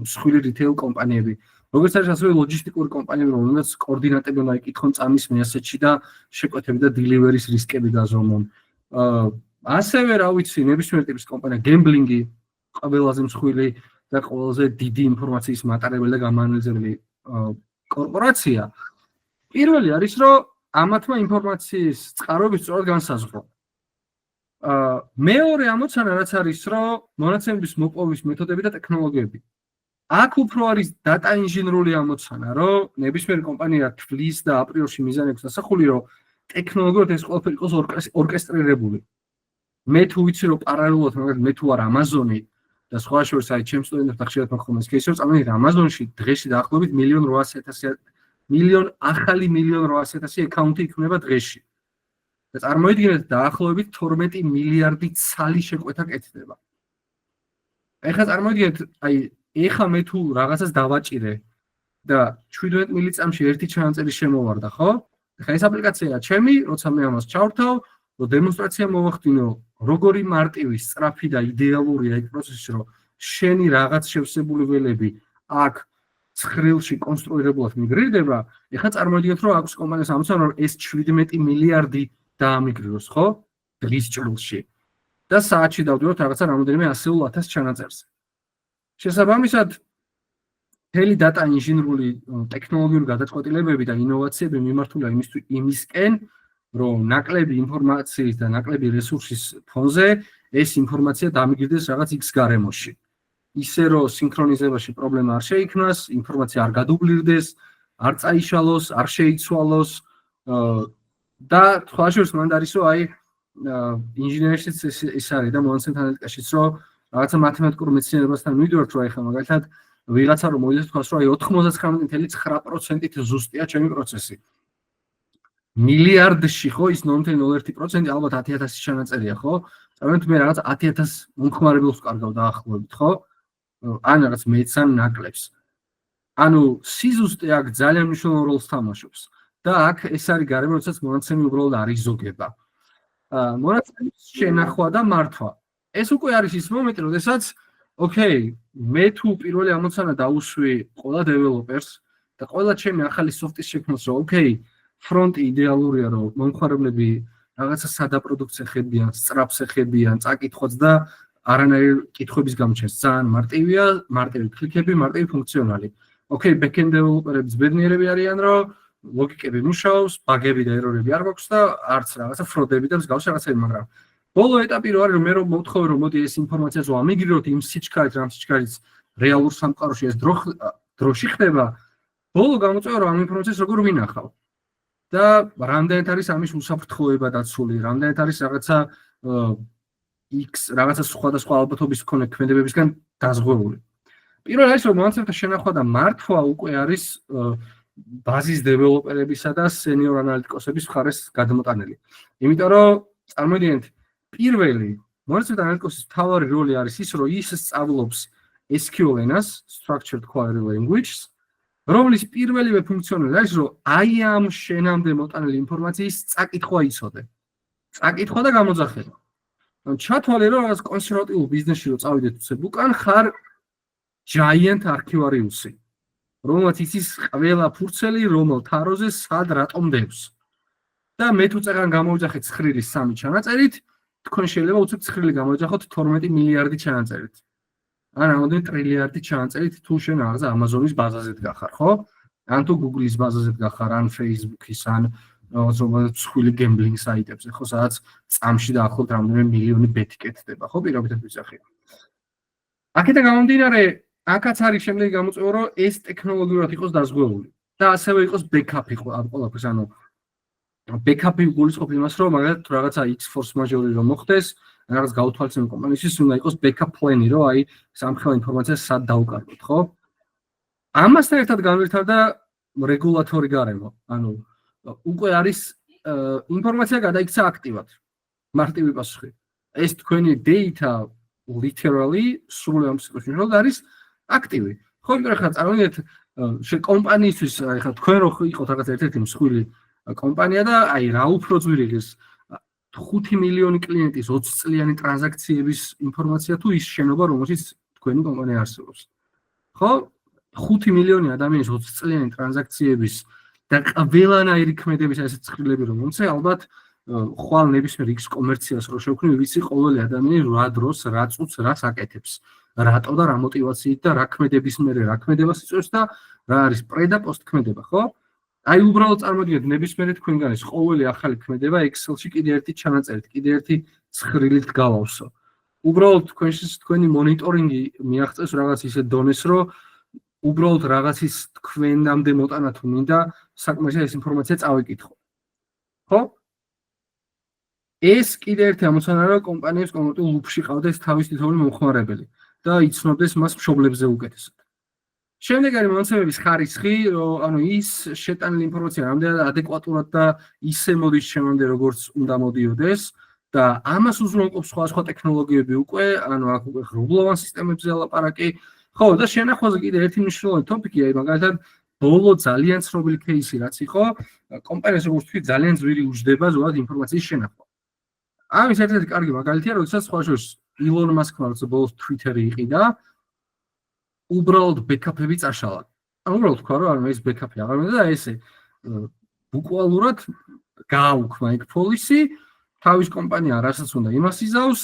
მსხვილი რიტეილ კომპანიები, როგორც არის ასევე ლოჯისტიკური კომპანიები, რომელსაც კოორდინატები უნდა იკითხონ წამის მეასეთში და შეკვეთები და დილივერის რისკები გაზომონ. ასევე რა ვიცი, ნებისმიერ ტიპის კომპანია, გემბლინგი, ყველაზე მსხვილი და ყველაზე დიდი ინფორმაციის მატარებელი და გამანაძლებელი კორპორაცია. პირველი არის, რომ ამათმა ინფორმაციის წყაროების სწორად განსაზღვრა. მეორე ამოცანა რაც არის, რომ მონაცემების მოპოვის მეთოდები და ტექნოლოგიები. აქ უფრო არის დატა ინჟინერული ამოცანა, რომ ნებისმიერი კომპანია თვლის და აპრიორში მიზანებს დასახული, რომ ტექნოლოგიურად ეს ყველაფერი იყოს ორკესტრირებული. მე თუ ვიცი, რომ პარალელურად, მაგალითად, მე თუ ვარ Amazon-ი და სხვა შორის აი ჩემს სტუდენტებთან ხშირად მოგხმობს кейსი, რომ წამოვიდეთ Amazon-ში დღეში დაახლოებით 1.8 მილიონ აკაუნტი იქნება დღეში. და წარმოიდგინეთ დაახლოებით 12 მილიარდი ცალი შეკვეთა კეთდება. ეხლა წარმოიდგინეთ, აი ეხლა მე თუ რაღაცას დავაჭირე და 17 მილიწამში ერთი ჩანაწერი შემოვარდა, ხო? ეხლა ეს აპლიკაციაა ჩემი, როცა მე ამას ჩავრთავ, რომ დემონსტრაცია მოვახდინო, როგორი მარტივი, სწრაფი და იდეალურია ეგ პროცესი, რომ შენი რაღაც შევსებული ველები აქ ცხრილში კონსტრუირებულად მიგრირდება, ეხლა წარმოიდგინეთ, რომ აქვს კომპანიას ამოცანა, რომ ეს 17 მილიარდი დაამიგრიროს, ხო? დღის ჭრილში. და საათში დავდივართ რაღაცა რამოდენიმე 100,000 ჩანაწერს. შესაბამისად, მთელი დატა ინჟინერული ტექნოლოგიური გადაწყვეტილებები და ინოვაციები მიმართულია იმისკენ, რომ ნაკლები ინფორმაციის და ნაკლები რესურსის ფონზე ეს ინფორმაცია დამიგრირდეს რაღაც X გარემოში. ისე რომ სინქრონიზებაში პრობლემა არ შეიქმნას, ინფორმაცია არ გადუბლირდეს, არ წაიშალოს, არ შეიცვალოს და სხვა შორის მანდ არის რომ აი ინჟინერიშიც ეს არის და მონაცემთა ანალიტიკაშიც რომ რაღაცა მათემატიკურ მეცნიერებასთან მივიდივართ რომ ეხლა მაგალითად ვიღაცა რომ მოვიდეს თქვას რომ აი 99.9%-ით ზუსტია ჩემი პროცესი. მილიარდში ხო ის 0.01% ალბათ 10,000 ჩანაწერია ხო? წარმოიდგინეთ მე რაღაც 10,000 მომხმარებელს ვკარგავ დაახლოებით ხო? ან რაღაც მეც ან ნაკლებს. ანუ სიზუსტე აქ ძალიან მნიშვნელოვან როლს თამაშობს. და აქ ეს არის გარემო, როდესაც მონაცემი უბრალოდ არ იზოგება. მონაცემის შენახვა და მართვა. ეს უკვე არის ის მომენტი, როდესაც ოკეი, მე თუ პირველი ამოცანა დაუსვი ყველა დეველოპერს და ყველა ჩემი ახალი სოფტის შექმნას, რომ ოკეი, ფრონტი იდეალურია, რომ მომხმარებლები რაღაცა სადა პროდუქტს ეხებიან, სწრაფს ეხებიან, წაკითხვაც და არანაირი კითხვების გამოჩენს. ძალიან მარტივია, მარტივი კლიკები, მარტივი ფუნქციონალი. ოკეი, backend დეველოპერები ბედნიერები არიან, რომ ლოგიკები მუშაობს, ბაგები და ერორები არ გვაქვს და არც რაღაცა ფროდები და მსგავს რაღაცები, მაგრამ ბოლო ეტაპი რო არის, რომ მე რომ მოვთხოვე, რომ მოდი ეს ინფორმაციას ვამიგრიროთ იმ სიჩქარით, რამ სიჩქარით რეალურ სამყაროში ეს დროში ხდება, ბოლო გამოწვევა, რომ ამ ინფორმაციას როგორ ვინახავ. და რამდენად არის ამის უსაფრთხოება დაცული, რამდენად არის რაღაცა X, რაღაცა სხვადასხვა ალბათობის მქონე ქმედებებისგან დაზღვეული. პირველი არის, რომ მონაცემთა შენახვა და მართვა უკვე არის ბაზის დეველოპერებისა და სენიორ ანალიტიკოსების მხარეს გადმოტანილი. იმიტომ რომ წარმოიდგინეთ, პირველი მონაცემთა ანალიტიკოსის მთავარი როლი არის ის, რომ ის სწავლობს SQL ენას, Structured Query Language, რომლის პირველივე ფუნქციონალი არის, რომ აი ამ შენამდე მოტანილი ინფორმაციის წაკითხვა იცოდე. წაკითხვა და გამოძახება. ჩათვალე, რომ რაღაც კონსერვატიულ ბიზნესში რო წავიდეთ უცებ უკან, ხარ giant archivarius-ი. რომელსაც იცის ყველა ფურცელი, რომელ თაროზე სად რატომ დევს. და მე თუ წერან გამოვიძახეთ ცხრილის 3 ჩანაწერით, თქვენ შეიძლება უცებ ცხრილი გამოვიძახოთ 12 მილიარდი ჩანაწერით. ან რამოდენიმე ტრილიარდი ჩანაწერით თუ შენ რაღაცა Amazon-ის ბაზაზე დგახარ, ხო? ან თუ Google-ის ბაზაზე დგახარ, ან Facebook-ის, ან როგორც მსხვილი gambling საიტებზე, ხო, სადაც წამში დაახლოებით რამდენიმე მილიონი ბეთი კეთდება, ხო, პირობითად ვიძახი. აქედან გამომდინარე, აქაც არის შემდეგი გამოწვევა, რომ ეს ტექნოლოგიურად იყოს დაზღვეული და ასევე იყოს backup-ი ამ ყველაფერს, ანუ backup-ი გულისხმობ იმას, რომ მაგალითად რაღაცა X force majeure რომ მოხდეს, რაღაც გაუთვალისწინო კომპანიისთვის უნდა იყოს backup plan-ი, რომ აი სამხელა ინფორმაციას სად დავუკარგოთ, ხო? ამასთან ერთად განვითარდა რეგულატორი გარემო. ანუ უკვე არის ინფორმაცია გადაიქცა აქტივად. მარტივი პასუხი. ეს თქვენი data literally სრულად მსგავსად არის აქტივი. ხო, იმიტომ რომ ხა წარმოგიდგენთ კომპანიისთვის ხა თქვენ რო იყოთ რაღაც ერთ-ერთი მსხვილი კომპანია და აი რა უფრო ძვირი ღირს 5 მილიონი კლიენტის 20 წლიანი ტრანზაქციების ინფორმაცია თუ ის შენობა რომელშიც თქვენი კომპანია არსებობს. ხო? 5 მილიონი ადამიანის 20 წლიანი ტრანზაქციების და ყველანაირი ქმედების ეს ცხრილები რომ მომცე ალბათ ხვალ ნებისმიერ X კომერციას რო შევქმნი ვიცი ყოველი ადამიანი რა დროს რა წუთს რას აკეთებს რატო და რა мотивაციით და რა ქმედების მერე რა ქმედებას იწვევს და რა არის პრე და პოსტ ქმედება ხო აი უბრალოდ წარმოგიდგენთ ნებისმიერ თქვენგანის ყოველი ახალი ქმედება Excel-ში კიდე ერთი ჩანაწერით კიდე ერთი ცხრილით გავავსო უბრალოდ თქვენი მონიტორინგი მიაღწევს რაღაც ისე დონეს რომ უბრალოდ რაღაცის თქვენამდე მოტანა თუ მინდა საკმარისია ეს ინფორმაცია წავიკითხო ხო ეს კიდე ერთი ამოცანა რომ კომპანიებს კონკრეტულ ლუპში ყავდეს თავის თითოეული მომხმარებელი და იცნობდეს მას მშობლებზე უკეთესად. შემდეგ არის მომცემების ხარისხი, რომ ანუ ის შეტანილი ინფორმაცია რამდენად ადეკვატურად და ისე მოდის შემამდე როგორც უნდა მოდიოდეს და ამას უზრუნველყოფს სხვა ტექნოლოგიები უკვე, ანუ აქ უკვე ღრუბლოვან სისტემებზე ალაპარაკი. ხო, და შენახვაზე კიდე ერთი მნიშვნელოვანი ტოპიკია, მაგალითად ბოლო ძალიან ცნობილი кейსი რაც იყო, კომპანიას როგორც თქვი ძალიან ძვირი უჯდება ზოგადად ინფორმაციის შენახვა. ამის ერთ-ერთი კარგი მაგალითია, როდესაც სხვა შორის ილონ მასკმა როცა ბოლოს Twitter-ი იყიდა, უბრალოდ ბექაპები წაშალა. ანუ უბრალოდ თქვა, რომ ანუ ეს ბექაპი აღარ მინდა და ესე ბუკვალურად გააუქმა ეგ პოლისი, თავის კომპანია რასაც უნდა იმას იზავს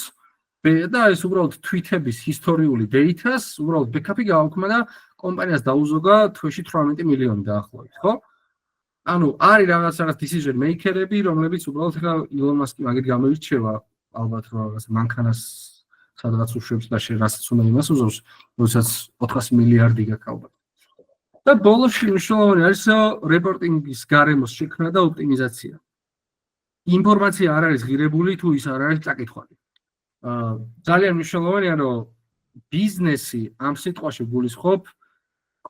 და ეს უბრალოდ tweet-ების ისტორიული data-ს უბრალოდ ბექაპი გააუქმა და კომპანიას დაუზოგა თვეში 18 მილიონი დაახლოებით, ხო? ანუ არის რაღაც decision maker-ები, რომლებიც უბრალოდ ხა ილონ მასკი მაგით გამოირჩევა, ალბათ რომ რაღაც მანქანას სადღაც უშვებს და რასაც უნდა იმას უზობს, როდესაც 400 მილიარდი გაქვს ალბათ. და ბოლოში მნიშვნელოვანი არის რეპორტინგის გარემოს შექმნა და ოპტიმიზაცია. ინფორმაცია არ არის ღირებული თუ ის არ არის წაკითხვარი. ძალიან მნიშვნელოვანია, რომ ბიზნესი ამ სიტყვაში გულისხმობ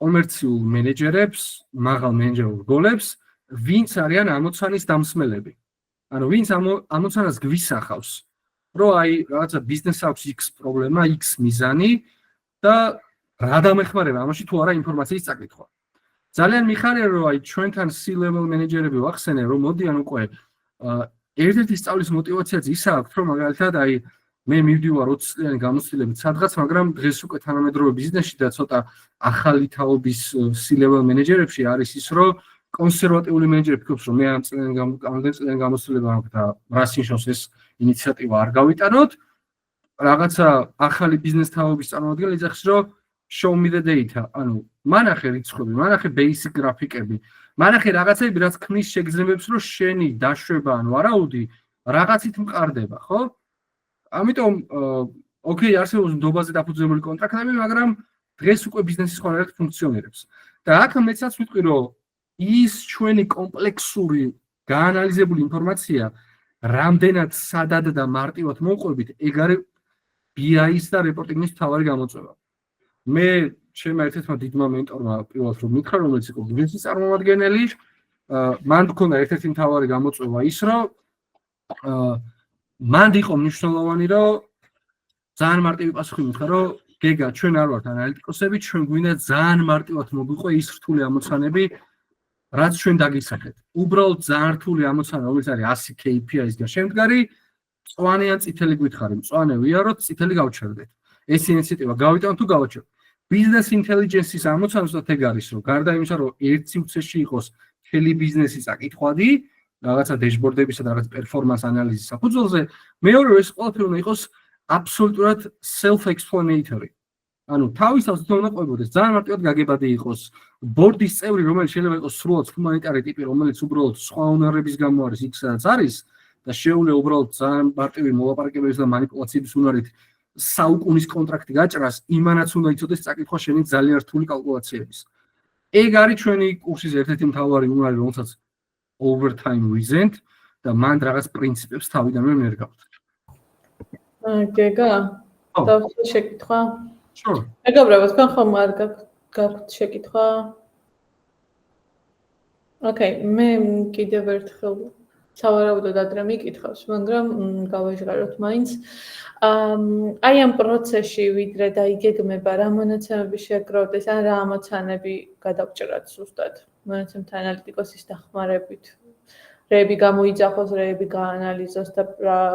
კომერციულ მენეჯერებს, მაღალ მენეჯერულ როლებს, ვინც არიან ამოცანის დამსმელები. ანუ ვინც ამოცანას გვისახავს, რომ აი რაღაცა ბიზნესს აქვს X პრობლემა, X მიზანი და რა დამეხმარება ამაში თუ არა ინფორმაციის წაკითხვა. ძალიან მიხარია, რომ აი ჩვენთან C-level მენეჯერები ვახსენე, რომ მოდიან უკვე ერთ-ერთი სწავლის мотиваციაც ის აქვს, რომ მაგალითად აი მე მივდივარ 20 წლიანი გამოცდილებით სადღაც, მაგრამ დღეს უკვე თანამედროვე ბიზნესში და ცოტა ახალი თაობის C-level მენეჯერებში არის ის, რომ კონსერვატიული მენეჯერი ფიქრობს, რომ მე ამ წლიანი გამოცდილება აქვს და რას ნიშნავს ეს ინიციატივა არ გავიტანოთ. რაღაცა ახალი ბიზნეს თაობის წარმომადგენელი იძახის, რომ show me the data, ანუ მანახე რიცხვები, მანახე basic გრაფიკები, მანახე რაღაცები, რაც ქმნის შეგრძნებებს, რომ შენი დაშვება, ანუ არაუდი რაღაცით მყარდება, ხო? ამიტომ ოკეი, არსებობს ნდობაზე დაფუძნებული კონტრაქტები, მაგრამ დღეს უკვე ბიზნესის ხარჯად ფუნქციონირებს. და აქ მეცაც ვიტყვი, რომ ის ჩვენი კომპლექსური გაანალიზებული ინფორმაცია რამდენად სადად და მარტივად მოვყვებით, ეგ არის BI-ის და რეპორტინგის მთავარი გამოწვევა. მე ჩემმა ერთ-ერთმა დიდმა მენტორმა პირველად რომ მითხრა, რომელიც იყო ბიზნესის წარმომადგენელი, მან მქონდა ერთ-ერთი მთავარი გამოწვევა ის, რომ მან იყო მნიშვნელოვანი, რომ ძალიან მარტივი პასუხი მითხრა, რომ გეგა, ჩვენ არ ვართ ანალიტიკოსები, ჩვენ გვინდა ძალიან მარტივად მოგვიყვე ის რთული ამოცანები, რაც ჩვენ დაგისახეთ. უბრალოდ ძალიან რთული ამოცანა, რომელიც არის 100 KPI-სგან შემდგარი, მწვანე ან წითელი გითხარი, მწვანე ვიაროთ, წითელი გავჩერდეთ. ეს ინიციატივა გავიტანოთ თუ გავაჩერდეთ. Business intelligence-ის ამოცანებსაც ეგ არის, რომ გარდა იმისა, რომ ერთ სივრცეში იყოს მთელი ბიზნესი წაკითხვადი, რაღაცა დეშბორდებისა და რაღაც პერფორმანს ანალიზის საფუძველზე, მეორე ეს ყველაფერი უნდა იყოს აბსოლუტურად self-explanatory. ანუ თავისთავად უნდა ყვებოდეს, ძალიან მარტივად გაგებადი იყოს. ბორდის წევრი, რომელიც შეიძლება იყოს სრულად ჰუმანიტარი ტიპი, რომელიც უბრალოდ სხვა უნარების გამო არის იქ, სადაც არის და შეუძლია უბრალოდ ძალიან მარტივი მოლაპარაკებების და манипуляციების უნარით საუკუნის კონტრაქტი გაჭრას, იმანაც უნდა იცოდეს წაკითხვა შენი ძალიან რთული კალკულაციების. ეგ არის ჩვენი კურსის ერთ-ერთი მთავარი უნარი, რომელსაც overtime wizard და მან რაღაც პრინციპებს თავიდანვე მიერგავთ. გეგა? დავხსნე შეკითხვა? Sure. მეგობრებო, თქვენ ხომ არ გაქვთ შეკითხვა? Okay, მე კიდევ ერთხელ სავარაუდოდ ადრე მიკითხავს, მაგრამ გავაჟღეროთ მაინც. აი ამ პროცესში ვიდრე დაიგეგმება რა მონაცემები შეგროვდეს, ან რა ამოცანები გადავჭრათ ზუსტად მონაცემთა ანალიტიკოსის დახმარებით. რეები გამოიძახოს, რეები გაანალიზოს და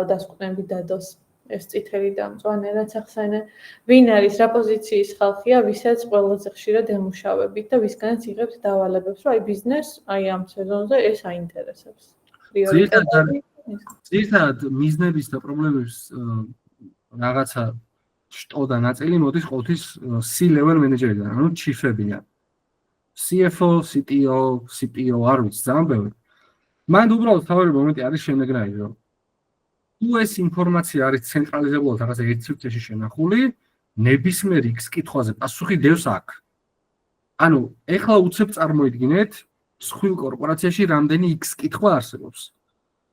დასკვნები დადოს. ეს წითელი და მწვანე რაც ახსენე. ვინ არის რა პოზიციის ხალხია, ვისაც ყველაზე ხშირად ემუშავებით და ვისგანაც იღებთ დავალებებს, რომ აი ბიზნეს აი ამ სეზონზე ეს აინტერესებს. ზირთად მიზნების და პრობლემების რაღაცა შტო და ნაწილი მოდის ყოველთვის C-level მენეჯერიდან, ანუ ჩიფებიდან. CFO, CTO, CPO არ ვიცი, ძალიან ბევრი. მან უბრალოდ თავი მომენტი არის შემდეგნაირი, რომ თუ ეს ინფორმაცია არის ცენტრალიზებულად რაღაცა ერთ სივრცეში შენახული, ნებისმიერ X კითხვაზე პასუხი დევს აქ. ანუ ეხლა უცებ წარმოიდგინეთ, სხვილ კორპორაციაში რამდენი X კითხვა არსებობს.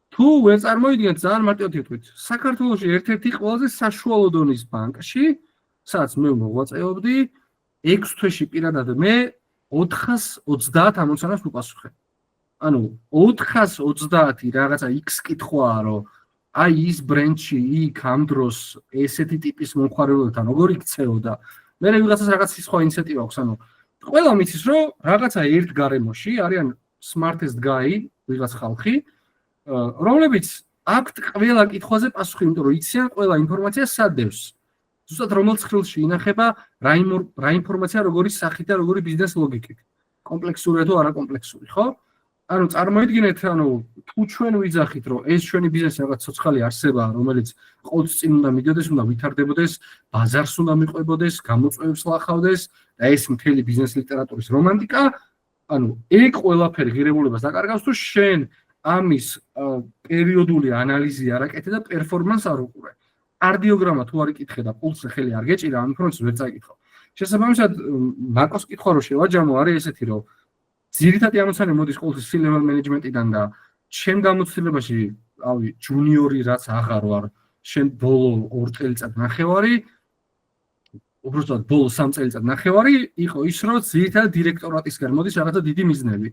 თუ ვერ წარმოიდგინეთ, ძალიან მარტივად ვიტყვით, საქართველოში ერთ-ერთი ყველაზე საშუალო დონის ბანკში, სადაც მე მოღვაწეობდი, 6 თვეში პირადად მე 430 ამოცანას ვუპასუხე. ანუ 430 რაღაცა X კითხვაა, რომ აი ის ბრენდში იქ ამ დროს ესეთი ტიპის მომხმარებელთან როგორ იქცეოდა. მე ვიღაცას რაღაც სხვა ინიციატივა აქვს, ანუ ყველა მიცის, რომ რაღაცა ერთ გარემოში არიან smartest guy, ვიღაც ხალხი, რომლებიც აქვთ ყველა კითხვაზე პასუხი, იმიტომ რომ იციან ყველა ინფორმაცია სად დევს. ზუსტად რომელ ცხრილში ინახება რა ინფორმაცია როგორი სახით და როგორი ბიზნეს ლოგიკით. კომპლექსურია თუ არა კომპლექსური, ხო? ანუ წარმოიდგინეთ, ანუ თუ ჩვენ ვიძახით, რომ ეს ჩვენი ბიზნესი რაღაც ცოცხალი არსებაა, რომელიც ყოველთვის წინ უნდა მიდოდეს, უნდა ვითარდებოდეს, ბაზარს უნდა მიყვებოდეს, გამოწვევებს ლახავდეს და ეს მთელი ბიზნეს ლიტერატურის რომანტიკა, ანუ ეგ ყველაფერი ღირებულებას დაკარგავს, თუ შენ ამის პერიოდული ანალიზი არ აკეთე და პერფორმანს არ უყურე. კარდიოგრამა თუ არ იკითხე და პულსზე ხელი არ გეჭირა, ამ ინფორმაციას ვერ წაიკითხო. შესაბამისად, მაკოს კითხვა რო შევაჯამო არის ესეთი, რომ ძირითადი ამოცანა მოდის ყოველთვის C-level managementიდან და შენ გამოცდილებაში, ავი, ჯუნიორი რაც აღარ ვარ, შენ ბოლო 2 წელიწად ნახევარი, უბრალოდ ბოლო 3 წელიწად ნახევარი იყო ის, რომ ძირითადად დირექტორატისგან მოდის რაღაცა დიდი მიზნები.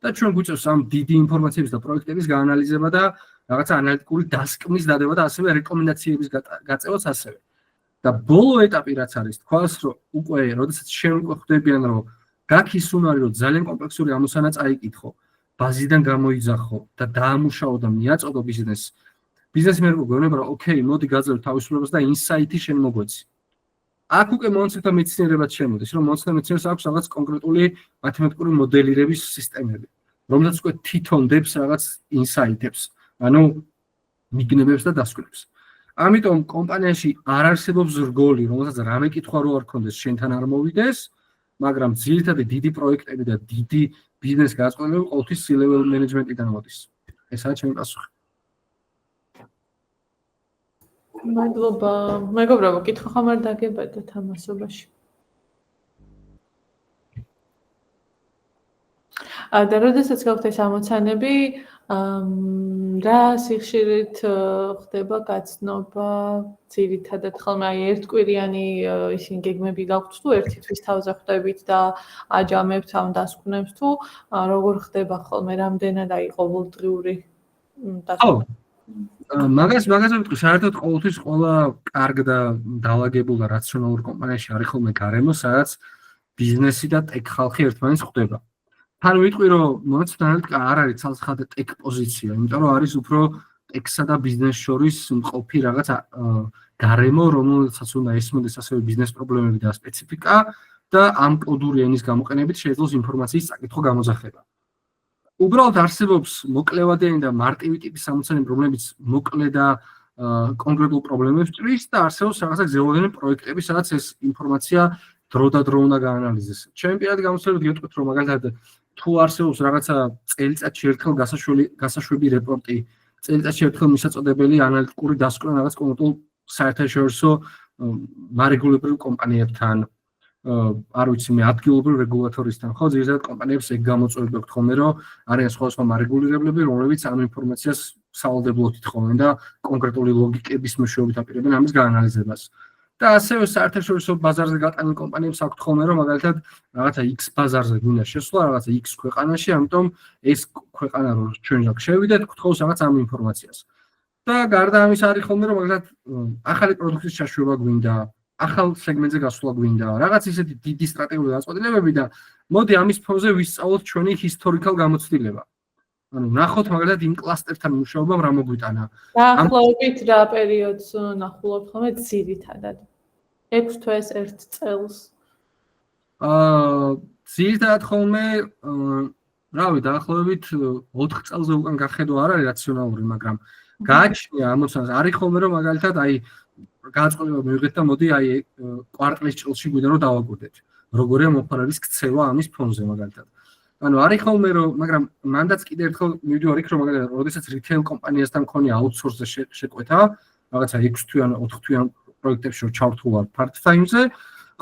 და ჩვენ გვიწევს ამ დიდი ინფორმაციების და პროექტების გაანალიზება და რაღაცა ანალიტიკური დასკმის დადება და ასევე რეკომენდაციების გაწევაც ასევე. და ბოლო ეტაპი რაც არის, თქვას რომ უკვე, როდესაც შენ უკვე ხვდებიან, რომ გაქვს ის უნარი, რომ ძალიან კომპლექსური ამოცანა წაიკითხო, ბაზიდან გამოიძახო და დაამუშავო და მიაწოდო ბიზნესს. ბიზნესმენმა გვეუბნება, რომ ოკეი, მოდი გაძლევ თავისუფლებას და ინსაიტი შენ მოგვეცი. აქ უკვე მონაცემთა მეცნიერებაც შემოდის, რომ მონაცემთა მეცნიერებს აქვს რაღაც კონკრეტული მათემატიკური მოდელირების სისტემები, რომელსაც უკვე თვითონ დებს რაღაც ინსაიტებს, ანუ მიგნებებს და დასკვნებს. ამიტომ კომპანიაში არ არსებობს რგოლი, რომელსაც რამე კითხვა რო არ ქონდეს, შენთან არ მოვიდეს, მაგრამ ძირითადად დიდი პროექტები და დიდი ბიზნეს გაწყობები ყოველთვის C-level managementიდან მოდის. ესაა ჩემი პასუხი. მადლობა. მეგობრებო, კითხვა ხომ არ დაგებადეთ ამასობაში? და როდესაც გაქვთ ეს ამოცანები, რა სიხშირით ხდება გაცნობა, ძირითადად ხოლმე აი ერთკვირიანი ისინი გეგმები გაქვთ თუ ერთი თვის თავზე ხვდებით და აჯამებთ ამ დასკვნებს თუ როგორ ხდება ხოლმე, რამდენად აი ყოველდღიური დასკვნები? მაგას ვიტყვი, საერთოდ ყოველთვის ყველა კარგ და დაალაგებულ და რაციონალურ კომპანიაში არის ხოლმე გარემო, სადაც ბიზნესი და ტექ ხალხი ერთმანეთს ხვდება. თან ვიტყვი, რომ მონაცემთა ანალიტიკა არ არის ცალსახადე ტექ პოზიცია, იმიტომ რომ არის უფრო ტექსა და ბიზნეს შორის მყოფი რაღაც გარემო, რომელსაც უნდა ესმოდეს ასევე ბიზნეს პრობლემები და სპეციფიკა და ამ კოდური ენის გამოყენებით შეეძლოს ინფორმაციის წაკითხვა გამოძახება. უბრალოდ არსებობს მოკლევადიანი და მარტივი ტიპის ამოცანები, რომლებიც მოკლე და კონკრეტულ პრობლემებს ჭრის და არსებობს რაღაცა გზელოვანი პროექტები, სადაც ეს ინფორმაცია დრო და დრო უნდა გაანალიზდეს. ჩემი პირადი გამოცდილებით გეტყვით, რომ მაგალითად თუ არსებობს რაღაცა წელიწადში ერთხელ გასაშვები რეპორტი, წელიწადში ერთხელ მისაწოდებელი ანალიტიკური დასკვნა რაღაც კონკრეტულ საერთაშორისო მარეგულირებულ კომპანიებთან, არ ვიცი მე ადგილობრივ რეგულატორისთან ხო ზოგადად კომპანიებს ეგ გამოწვევები აქვს ხოლმე რომ არიან სხვადასხვა მარეგულირებლები რომლებიც ამ ინფორმაციას სავალდებულოდ ითხოვენ და კონკრეტული ლოგიკების მეშვეობით აპირებენ ამის გაანალიზებას და ასევე საერთაშორისო ბაზარზე გატანილ კომპანიებს აქვთ ხოლმე რომ მაგალითად რაღაცა X ბაზარზე გვინდა შესვლა რაღაცა X ქვეყანაში ამიტომ ეს ქვეყანა რომ ჩვენ აქ შევიდეთ გთხოვს რაღაც ამ ინფორმაციას და გარდა ამის არის ხოლმე რომ მაგალითად ახალი პროდუქტის ჩაშვება გვინდა ახალ სეგმენტზე გასვლა გვინდა რაღაც ისეთი დიდი სტრატეგიული გაწყვეტილებები და მოდი ამის ფონზე ვისწავლოთ ჩვენი ისტორიკალ გამოცდილება ანუ ნახოთ მაგალითად იმ კლასტერთან მუშაობამ რა მოგვიტანა დაახლოებით რა პერიოდს ნახულობთ ხოლმე ძირითადად 6 თვეს 1 წელს ძირითადად ხოლმე რავი დაახლოებით 4 წელზე უკან გახედვა არ არის რაციონალური მაგრამ გააჩნია ამოცანას არის ხოლმე რომ მაგალითად აი გაწყობა მივიღეთ და მოდი აი კვარტლის ჭრილში გვიდა რომ დავაკვირდეთ როგორია მომხმარებლის ქცევა ამის ფონზე მაგალითად ანუ არის ხოლმე რომ მაგრამ მანდაც კიდე ერთხელ მივიდივარ იქ რომ მაგალითად როდესაც რიტეილ კომპანიასთან მქონია აუთსორსზე შეკვეთა რაღაცა 6 თვიან 4 თვიან პროექტებში რომ ჩავრთულავ part time-ზე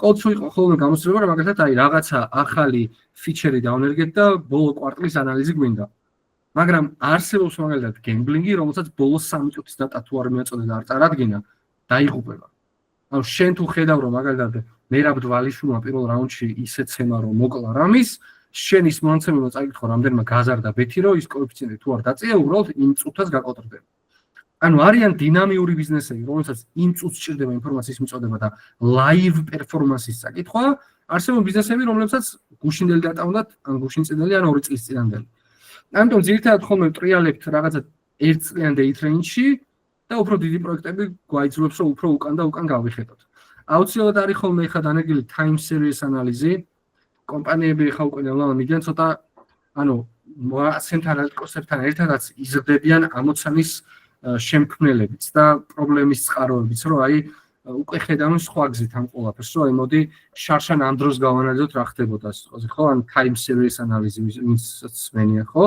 ყოველთვის იყო ხოლმე გამოსწრება რომ მაგალითად აი რაღაცა ახალი ფიჩერი დავნერგეთ და ბოლო კვარტლის ანალიზი გვინდა მაგრამ არსებობს მაგალითად გემბლინგი რომელსაც ბოლოს 3 წუთის დატა თუ არ მიაწოდე და არ წარადგინა დაიღუპება. ანუ შენ თუ ხედავ რომ მაგალითად მერაბ დვალიშვილმა პირველ რაუნდში ისე ცემა რომ მოკლა რამის, შენ ის მონაცემებმა წაიკითხო რამდენმა გაზარდა ბეთი რომ ის კოეფიციენტი თუ არ დაწია, უბრალოდ იმ წუთას გაკოტრდება. ანუ არიან დინამიური ბიზნესები, რომელსაც იმ წუთს სჭირდება ინფორმაციის მიწოდება და ლაივ პერფორმანსის საკითხვა, არსებობენ ბიზნესები, რომლებსაც გუშინდელი დატა უნდათ, ან გუშინწინდელი, ან 2 წლის წინანდელი. ამიტომ ძირითადად ხოლმე ვტრიალებთ რაღაცა 1 წლიან day range-ში და უფრო დიდი პროექტები გვაიძულებს რომ უფრო უკან და უკან გავიხედოთ. აუცილებლად არის ხოლმე ხა დანერგილი time series ანალიზი. კომპანიები ხა უკვე ნელა მიგიან ცოტა ანუ მოასენთან ანალიტიკოსებთან ერთადაც იზრდებიან ამოცანის შემქმნელებიც და პრობლემის წყაროებიც რომ აი უკვე ხედავენ სხვა გზით ამ ყველაფერს რომ აი მოდი შარშან ამ დროს გავანალიზოთ რა ხდებოდა სიტყვაზე ხო ან time series ანალიზი ვინც მენია ხო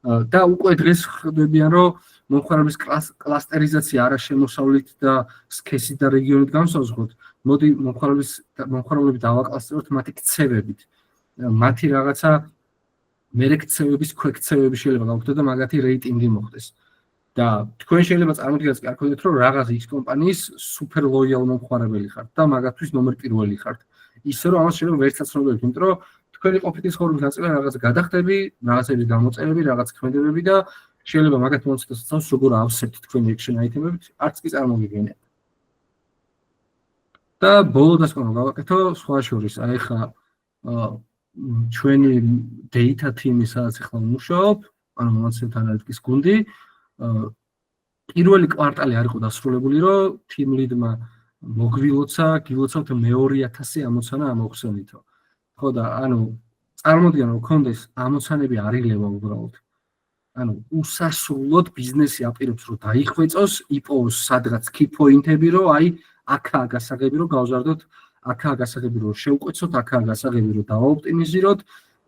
და უკვე დღეს ხდებიან რომ მომხმარებლის კლასტერიზაცია არა შემოსავლით და სქესით და რეგიონით განსაზღვროთ. მოდი მომხმარებლები დავაკლასტეროთ მათი ქცევებით. მათი რაღაცა მერექცევების ქვექცევები შეიძლება გავხდეთ და მაგათი რეიტინგი მოხდეს. და თქვენ შეიძლება წარმოიდგინოთ კარგოდეთ რომ რაღაც X კომპანიის სუპერ ლოიალ მომხმარებელი ხართ და მაგათთვის ნომერ პირველი ხართ. ისე რომ ამას შეიძლება ვერც აცნობებით, იმიტომ რომ თქვენი ყოფილი ცხოვრების ნაწილი რაღაც გადახდები, რაღაცების გამოწერები, რაღაც ქმედებები და შეიძლება მაგათ მომწესოს როგორ ავსებთ თქვენი action item-ებით, არც კი წარმოგიდგენიათ. და ბოლო დასკვნა გავაკეთო სხვა შორის, აი ხა ჩვენი data team-ი სადაც ახლა მუშაობ, ანუ მონაცემთა ანალიტიკის გუნდი, პირველი კვარტალი არ იყო დასრულებული, რომ team lead-მა მოგვილოცა, გილოცავთ 2000 ამოცანა ამოხსენითო. ხო და ანუ წარმოგიდგენ რომ კონდეს ამოცანები არ ილევა უბრალოდ. ანუ უსასრულოდ ბიზნესი აპირებს რომ დაიხვეწოს, იპოვოს სადღაც key point-ები, რომ აი აქაა გასაღები რომ გავზარდოთ, აქაა გასაღები რომ შევკვეცოთ, აქაა გასაღები რომ დავაოპტიმიზიროთ.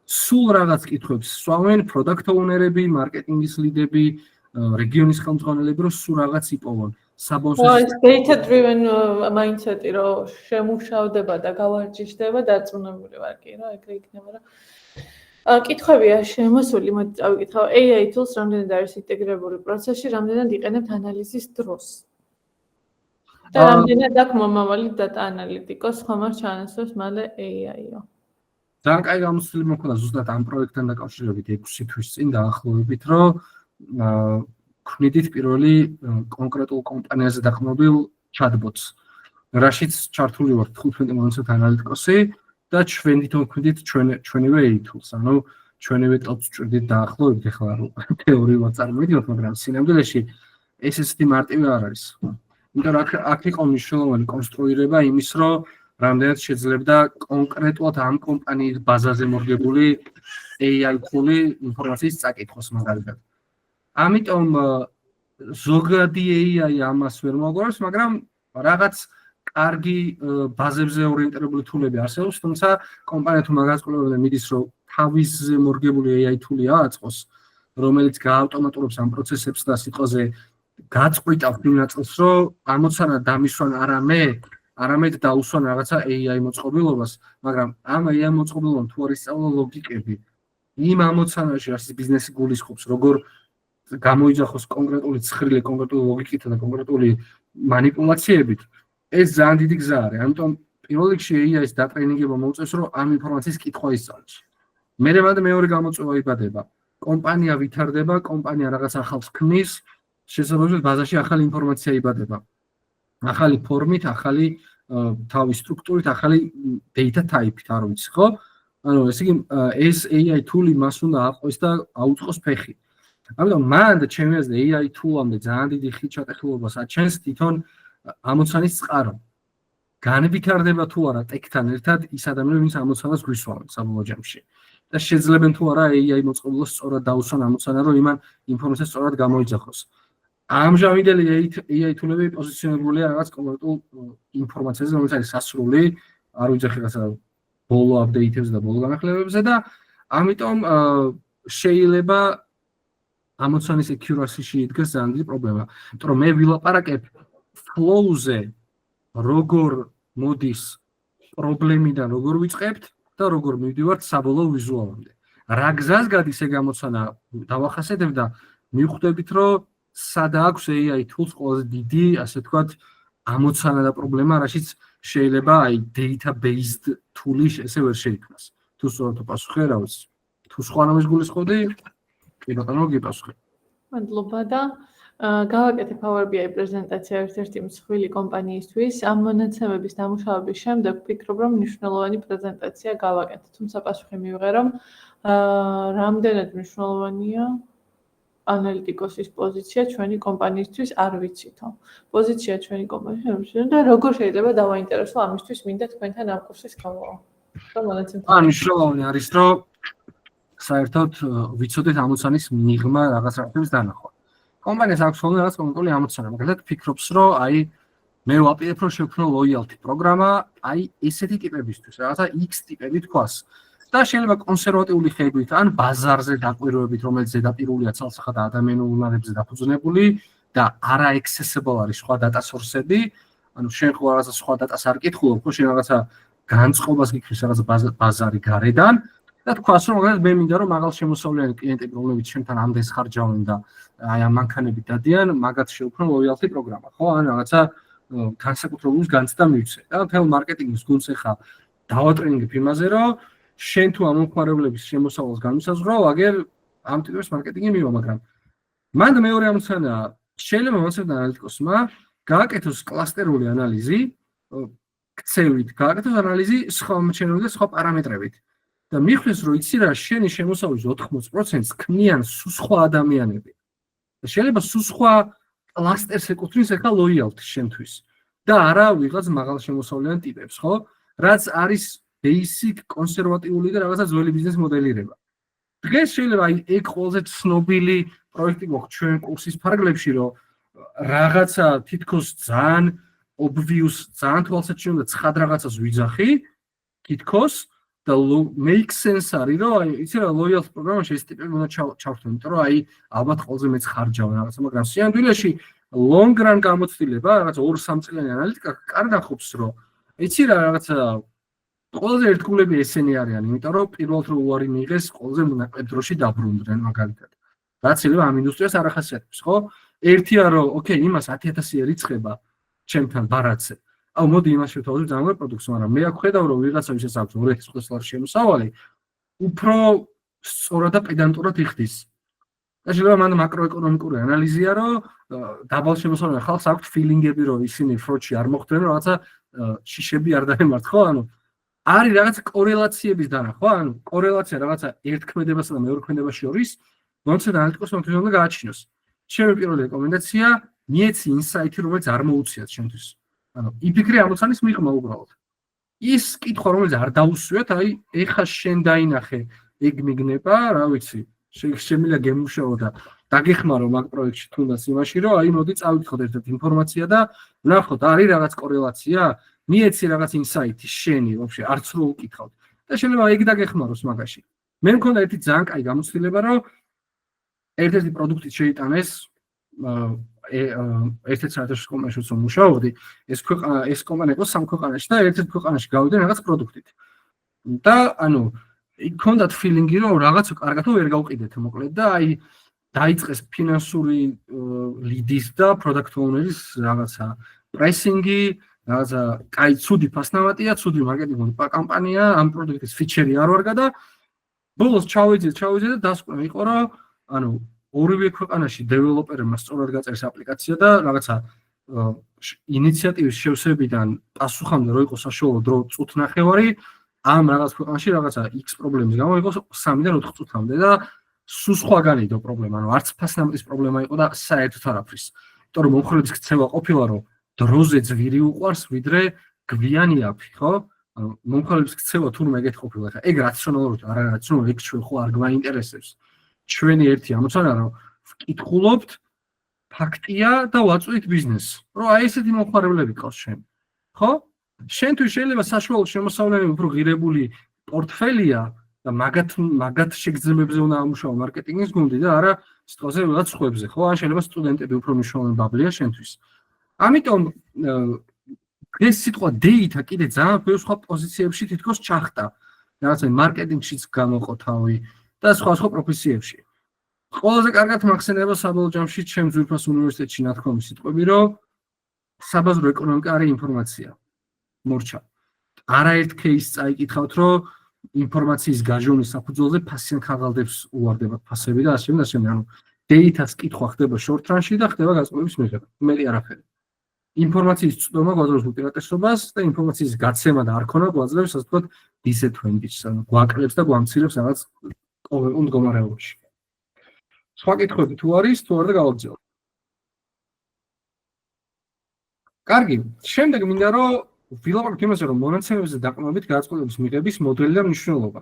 სულ რაღაც კითხვებს სვავენ product owner-ები, მარკეტინგის ლიდები, რეგიონის ხელმძღვანელები რომ სულ რაღაც იპოვონ. ეს data driven mindset-ი რომ შემუშავდება და გავარჯიშდება დარწმუნებული ვარ კი რა ეგრე იქნება რა. კითხვებია შემოსული, მოდი წავიკითხავ. AI tools რამდენად არის ინტეგრირებული პროცესში, რამდენად იყენებთ ანალიზის დროს? და რამდენად აქვს მომავალი data analytics, ხომ არ ჩაანაცვლებს მალე AI-ო? ძალიან კაი გამოცდილება მქონდა ზუსტად ამ პროექტთან დაკავშირებით 6 თვის წინ დაახლოებით, რომ ქმნიდით პირველი კონკრეტულ კომპანიაზე დაყრდნობილ chatbots, რაშიც ჩართული ვართ 15 მონაცემთა ანალიტიკოსი და ჩვენით ვქმნიდით ჩვენივე AI tools, ანუ ჩვენივე ტოპს ჭრიდით დაახლოებით ახლა თეორიულად წარმოვიდგინოთ, მაგრამ სინამდვილეში ეს ესეთი მარტივი არ არის. იმიტომ რომ აქ იყო მნიშვნელოვანი კონსტრუირება იმის, რომ რამდენად შეძლებდა კონკრეტულად ამ კომპანიის ბაზაზე მორგებული AI tool-ი ინფორმაციის წაკითხოს მაგალითად. ამიტომ ზოგადი AI ამას ვერ მოგვარებს, მაგრამ რაღაც კარგი ბაზებზე ორიენტირებული tool-ები არსებობს, თუმცა კომპანია თუ მაგას ყოლობენ მიდის, რომ თავისზე მორგებული AI tool-ი ააწყოს, რომელიც გაავტომატურებს ამ პროცესებს და სიტყვაზე გაწყვიტავს იმ ნაწილს, რომ ამოცანა დამისვან არა მე, არამედ დაუსვან რაღაცა AI მოწყობილობას, მაგრამ ამ AI მოწყობილობამ თუ არის სწავლა ლოგიკები, იმ ამოცანაში რასაც ბიზნესი გულისხმობს, როგორ გამოიძახოს კონკრეტული ცხრილი, კონკრეტული ლოგიკითა და კონკრეტული მანიპულაციებით, ეს ძალიან დიდი გზა არის. ამიტომ პირველ რიგში AI-ის დატრენინგება მოუწევს, რომ ამ ინფორმაციის კითხვა ისწავლოს. მერე მეორე გამოწვევა იბადება. კომპანია ვითარდება, კომპანია რაღაც ახალს ქმნის, შესაბამისად ბაზაში ახალი ინფორმაცია იბადება. ახალი ფორმით, ახალი თავის სტრუქტურით, ახალი data type-ით, არ ვიცი, ხო? ანუ ესე იგი ეს AI tool-ი მას უნდა აყოს და აუწყოს ფეხი. ამიტომ მან და ჩემი აზრით AI tool-ამდე ძალიან დიდი ხით ჩატეხილობას აჩენს თვითონ ამოცანის წყარო. განვითარდება თუ არა ტექთან ერთად ის ადამიანები, ვინც ამოცანას გვისვამენ საბოლოო ჯამში. და შეძლებენ თუ არა AI მოწყობილობას სწორად დაუსვან ამოცანა, რომ იმან ინფორმაცია სწორად გამოიძახოს. ამჟამინდელი AI tool-ები პოზიციონებულია რაღაც კონკრეტულ ინფორმაციაზე, რომელიც არის სასრული, არ ვიძახი რაღაცა ბოლო აპდეიტებზე და ბოლო განახლებებზე და ამიტომ შეიძლება ამოცანის accuracy-ში იდგეს ძალიან დიდი პრობლემა. იმიტომ რომ მე ვილაპარაკებ flow-ზე, როგორ მოდის პრობლემიდან, როგორ ვიწყებთ და როგორ მივდივართ საბოლოო ვიზუალამდე. რა გზას გადის ეგ ამოცანა დავახასიათებ და მივხვდებით, რომ სად აქვს AI tools ყველაზე დიდი, ასე ვთქვათ, ამოცანა და პრობლემა, რაშიც შეიძლება აი data-based tool-ი ესე ვერ შეიქმნას. თუ სწორად პასუხი რა ვიცი. თუ სხვანაირად გულისხმობდი, კი ბატონო, გიპასუხე. მადლობა და გავაკეთე Power BI პრეზენტაცია ერთ-ერთი მსხვილი კომპანიისთვის. ამ მონაცემების დამუშავების შემდეგ ვფიქრობ, რომ მნიშვნელოვანი პრეზენტაცია გავაკეთე. თუმცა პასუხი მივიღე, რომ რამდენად მნიშვნელოვანია ანალიტიკოსის პოზიცია ჩვენი კომპანიისთვის არ ვიცითო. პოზიცია ჩვენი კომპანიისთვის და როგორ შეიძლება დავაინტერესო ამისთვის მინდა თქვენთან ამ კურსის გამოვა. მნიშვნელოვანი არის, რომ საერთოდ ვიცოდეთ ამოცანის მიღმა რაღაც რაღაცების დანახვა. კომპანიას აქვს ხოლმე რაღაც კონკრეტული ამოცანა, მაგალითად ფიქრობს, რომ აი მე ვაპირებ, რომ შევქმნო loyalty პროგრამა, აი ესეთი ტიპებისთვის, რაღაცა X ტიპები თქვას. და შეიძლება კონსერვატიული ხედვით ან ბაზარზე დაკვირვებით, რომელიც ზედაპირულია ცალსახად ადამიანურ უნარებზე დაფუძნებული და არა accessible არის სხვა data source-ები, ანუ შენ ხო რაღაცა სხვა data-ს არ კითხულობ, ხო შენ რაღაცა განწყობას გიქრის რაღაცა ბაზარი გარედან და თქვას, რომ მაგალითად მე მინდა რომ მაღალ შემოსავლიანი კლიენტები, რომლებიც ჩემთან ამდენს ხარჯავენ და აი ამ მანქანებით დადიან, მაგათ შევქმნო loyalty პროგრამა, ხო? ან რაღაცა განსაკუთრებულის განცდა მივცე. და მთელ მარკეტინგის გუნდს ახლა დავატრენინგებ იმაზე, რომ შენ თუ ამ მომხმარებლების შემოსავალს განვისაზღვრავ, აგერ ამ ტიპის მარკეტინგი მივა, მაგრამ მან მეორე ამოცანა შეიძლება მომცემ ანალიტიკოსმა გააკეთოს კლასტერული ანალიზი, ქცევით, გააკეთოს ანალიზი სხვა ჩენელზე და სხვა პარამეტრებით. და მიხვდეს, რომ იცი რა, შენი შემოსავლის 80%-ს ქმნიან სხვა ადამიანები. და შეიძლება სხვა კლასტერს ეკუთვნის ახლა loyalty შენთვის. და არა ვიღაც მაღალშემოსავლიან ტიპებს, ხო? რაც არის basic კონსერვატიული და რაღაცა ძველი ბიზნეს მოდელირება. დღეს შეიძლება აი ეგ ყველაზე ცნობილი პროექტი მოხდეს ჩვენ კურსის ფარგლებში, რომ რაღაცა თითქოს ძალიან obvious, ძალიან თვალსაჩინო და ცხად რაღაცას ვიძახი, თითქოს და make sense არის, რომ აი იცი რა loyalty პროგრამაში ეს ტიპები უნდა ჩავთვლენ, იმიტომ რომ აი ალბათ ყველაზე მეც ხარჯავენ რაღაცა, მაგრამ სიამდვილეში long run გამოცდილება, რაღაცა 2-3 წლიანი ანალიტიკა კარგად ახლობს, რომ იცი რა რაღაცა ყველაზე ერთგულები ესენი არიან, იმიტომ რომ პირველად რო უარი მიიღეს, ყველაზე ნაკლებ დროში დაბრუნდნენ მაგალითად. რაც შეიძლება ამ ინდუსტრიას არ ახასიათებს, ხო? ერთია რომ, ოკეი, იმას 10,000 რიცხება ჩემთან ბარათზე. აუ მოდი იმას შევთავაზებ ძალიან პროდუქტს, მაგრამ მე აქ ხედავ რომ ვიღაცა ვისაც აქვს 2,500 შემოსავალი, უფრო სწორად და პედანტურად იხდის. და შეიძლება მან მაკროეკონომიკური ანალიზია, რომ დაბალ შემოსავალი ხალხს აქვს ფილინგები, რომ ისინი ფროჩი არ მოხდნენ, რაღაცა შიშები არ დაემართ, ხო? ანუ არის რაღაცა კორელაციების დანახვა, ანუ კორელაცია რაღაცა ერთქმედებასა და მეორქმედებას შორის, მომცემ ანალიტიკოსმა თვითონ უნდა გააჩინოს. ჩემი პირველი რეკომენდაცია, მიეცი ინსაიტი, რომელიც არ მოუციათ შემთთვის. ანუ იფიქრე ამოცანის მიღმა უბრალოდ. ის კითხვა, რომელიც არ დაუსვიათ, აი, ეხა შენ დაინახე, ეგ მიგნება, რა ვიცი, შემიძლია გემუშაო და დაგეხმარო მაგ პროექტში თუნდაც იმაში, რომ აი, მოდი წავიკითხოთ ერთ-ერთი ინფორმაცია და ვნახოთ, არის რაღაც კორელაცია, მიეცი რაღაც ინსაიტი შენი, ვაფშე, არც რო უკითხავთ. და შეიძლება ეგ დაგეხმაროს მაგაში. მე მქონდა ერთი ძალიან კაი გამოცდილება, რომ ერთ-ერთი პროდუქტით შეიტანეს ერთ-ერთ საერთაშორისო კომპანიაში მუშაობდი, ეს კომპანია იყო სამ ქვეყანაში და ერთ-ერთ ქვეყანაში გავიდნენ რაღაც პროდუქტით. და ანუ იქ ჰქონდათ ფილინგი, რომ რაღაც კარგად ვერ გავყიდეთ, მოკლედ და აი დაიწყეს ფინანსური ლიდის და პროდუქტ ოუნერის რაღაცა პრაისინგი, რაღაცა კაი ცუდი ფასნავატია, ცუდი მარკეტინგული კამპანია, ამ პროდუქტის ფიჩერი არ ვარგა და ბოლოს ჩავიძე და დასკვნა იყო, რომ ანუ ორივე ქვეყანაში დეველოპერებმა სწორად გაწერეს აპლიკაცია და რაღაცა ინიციატივის შევსებიდან პასუხამდე რო იყო საშუალო დრო წუთნახევარი, ამ რაღაც ქვეყანაში რაღაცა X პრობლემის გამო იყო 3-დან 4 წუთამდე და სულ სხვაგანი იყო პრობლემა, ანუ არც ფასნავატის პრობლემა იყო და საერთოდ არაფრის. იმიტომ რომ მომხრეების ქცევა ყოფილა, რომ დროზე ძვირი უყვარს, ვიდრე გვიანი აფი, ხო? ანუ მომხრეების ქცევა თურმე ეგეთ ყოფილა. ხა ეგ რაციონალურად არ არის რაციონალური, ეგ ჩვენ ხო არ გვაინტერესებს. ჩვენი ერთი ამოცანა, რომ ვკითხულობთ ფაქტია და ვაწვით ბიზნესს. რომ აი ესეთი მომხმარებლები ყავს შენ. ხო? შენთვის შეიძლება საშუალო შემოსავლიანი უფრო ღირებული პორტფელია და მაგათ შეგრძნებებზე უნდა ამუშაო მარკეტინგის გუნდი და არა სიტყვაზე რაღაც სხვებზე, ხო? ან შეიძლება სტუდენტები უფრო მნიშვნელოვანი ბაბლია შენთვის. ამიტომ ეს სიტყვა data კიდე ძალიან ბევრ სხვა პოზიციებში თითქოს ჩახტა. რაღაცა მარკეტინგშიც გამოყო თავი და სხვა პროფესიებში. ყველაზე კარგად მახსენდება საბოლოო ჯამში ჩემ ძვირფას უნივერსიტეტში ნათქვამი სიტყვები, რომ საბაზრო ეკონომიკა არის ინფორმაცია. მორჩა. არაერთ кейსს წაიკითხავთ, რომ ინფორმაციის გაჟონის საფუძველზე ფასიან ხაღალდებს უვარდებათ ფასები და ასე შემდეგ. ანუ data-ს კითხვა ხდება short run-ში და ხდება გაწყობების მიღება. მეტი არაფერი. ინფორმაციის წვდომა გვაძლევს უპირატესობას და ინფორმაციის გაცემა და არქონა გვაძლევს, ასე ვთქვათ, disadvantage-ს, ანუ გვაკლებს და გვამცირებს რაღაც ყოველდღიურ მდგომარეობაში. სხვა კითხვები თუ არის, თუ არ და გავაგზავნოთ. კარგი, შემდეგ მინდა რომ ვილაპარაკოთ იმაზე, რომ მონაცემებზე დაყრდნობით გადაწყვეტილების მიღების მოდელი და მნიშვნელობა.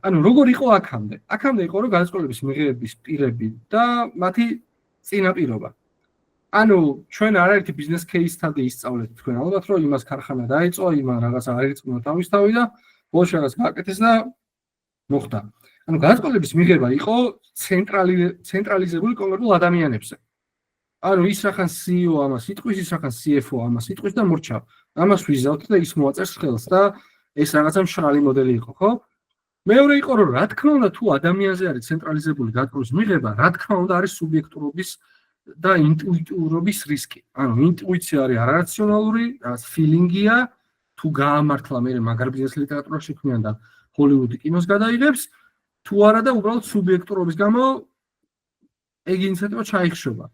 ანუ როგორ იყო აქამდე? აქამდე იყო რომ გადაწყვეტილების მიღების პირები და მათი წინაპირობა. ანუ ჩვენ არაერთი ბიზნეს кейსთან ისწავლეთ თქვენ ალბათ რომ იმას ქარხანა დაიწყო, იმან რაღაცა არ ირწმუნა თავის თავი და ბოლოს რაღაც გააკეთეს და მოხდა. ანუ გადაწყვეტილების მიღება იყო ცენტრალიზებული კონკრეტულ ადამიანებზე. ანუ ის რახან CEO ამას იტყვის, ის რახან CFO ამას იტყვის და მორჩა. ამას ვიზავთ და ის მოაწერს ხელს და ეს რაღაცა მშრალი მოდელი იყო, ხო? მეორე იყო რომ რა თქმა უნდა თუ ადამიანზე არის ცენტრალიზებული გადაწყვეტილების მიღება, რა თქმა უნდა არის სუბიექტურობის და ინტუიტურობის რისკი. ანუ ინტუიცია არის არარაციონალური, რაც ფილინგია, თუ გაამართლა მე მაგარ ბიზნეს ლიტერატურაში ქმნიან და ჰოლივუდი კინოს გადაიღებს, თუ არა და უბრალოდ სუბიექტურობის გამო ეგ ინიციატივა ჩაიხშობა.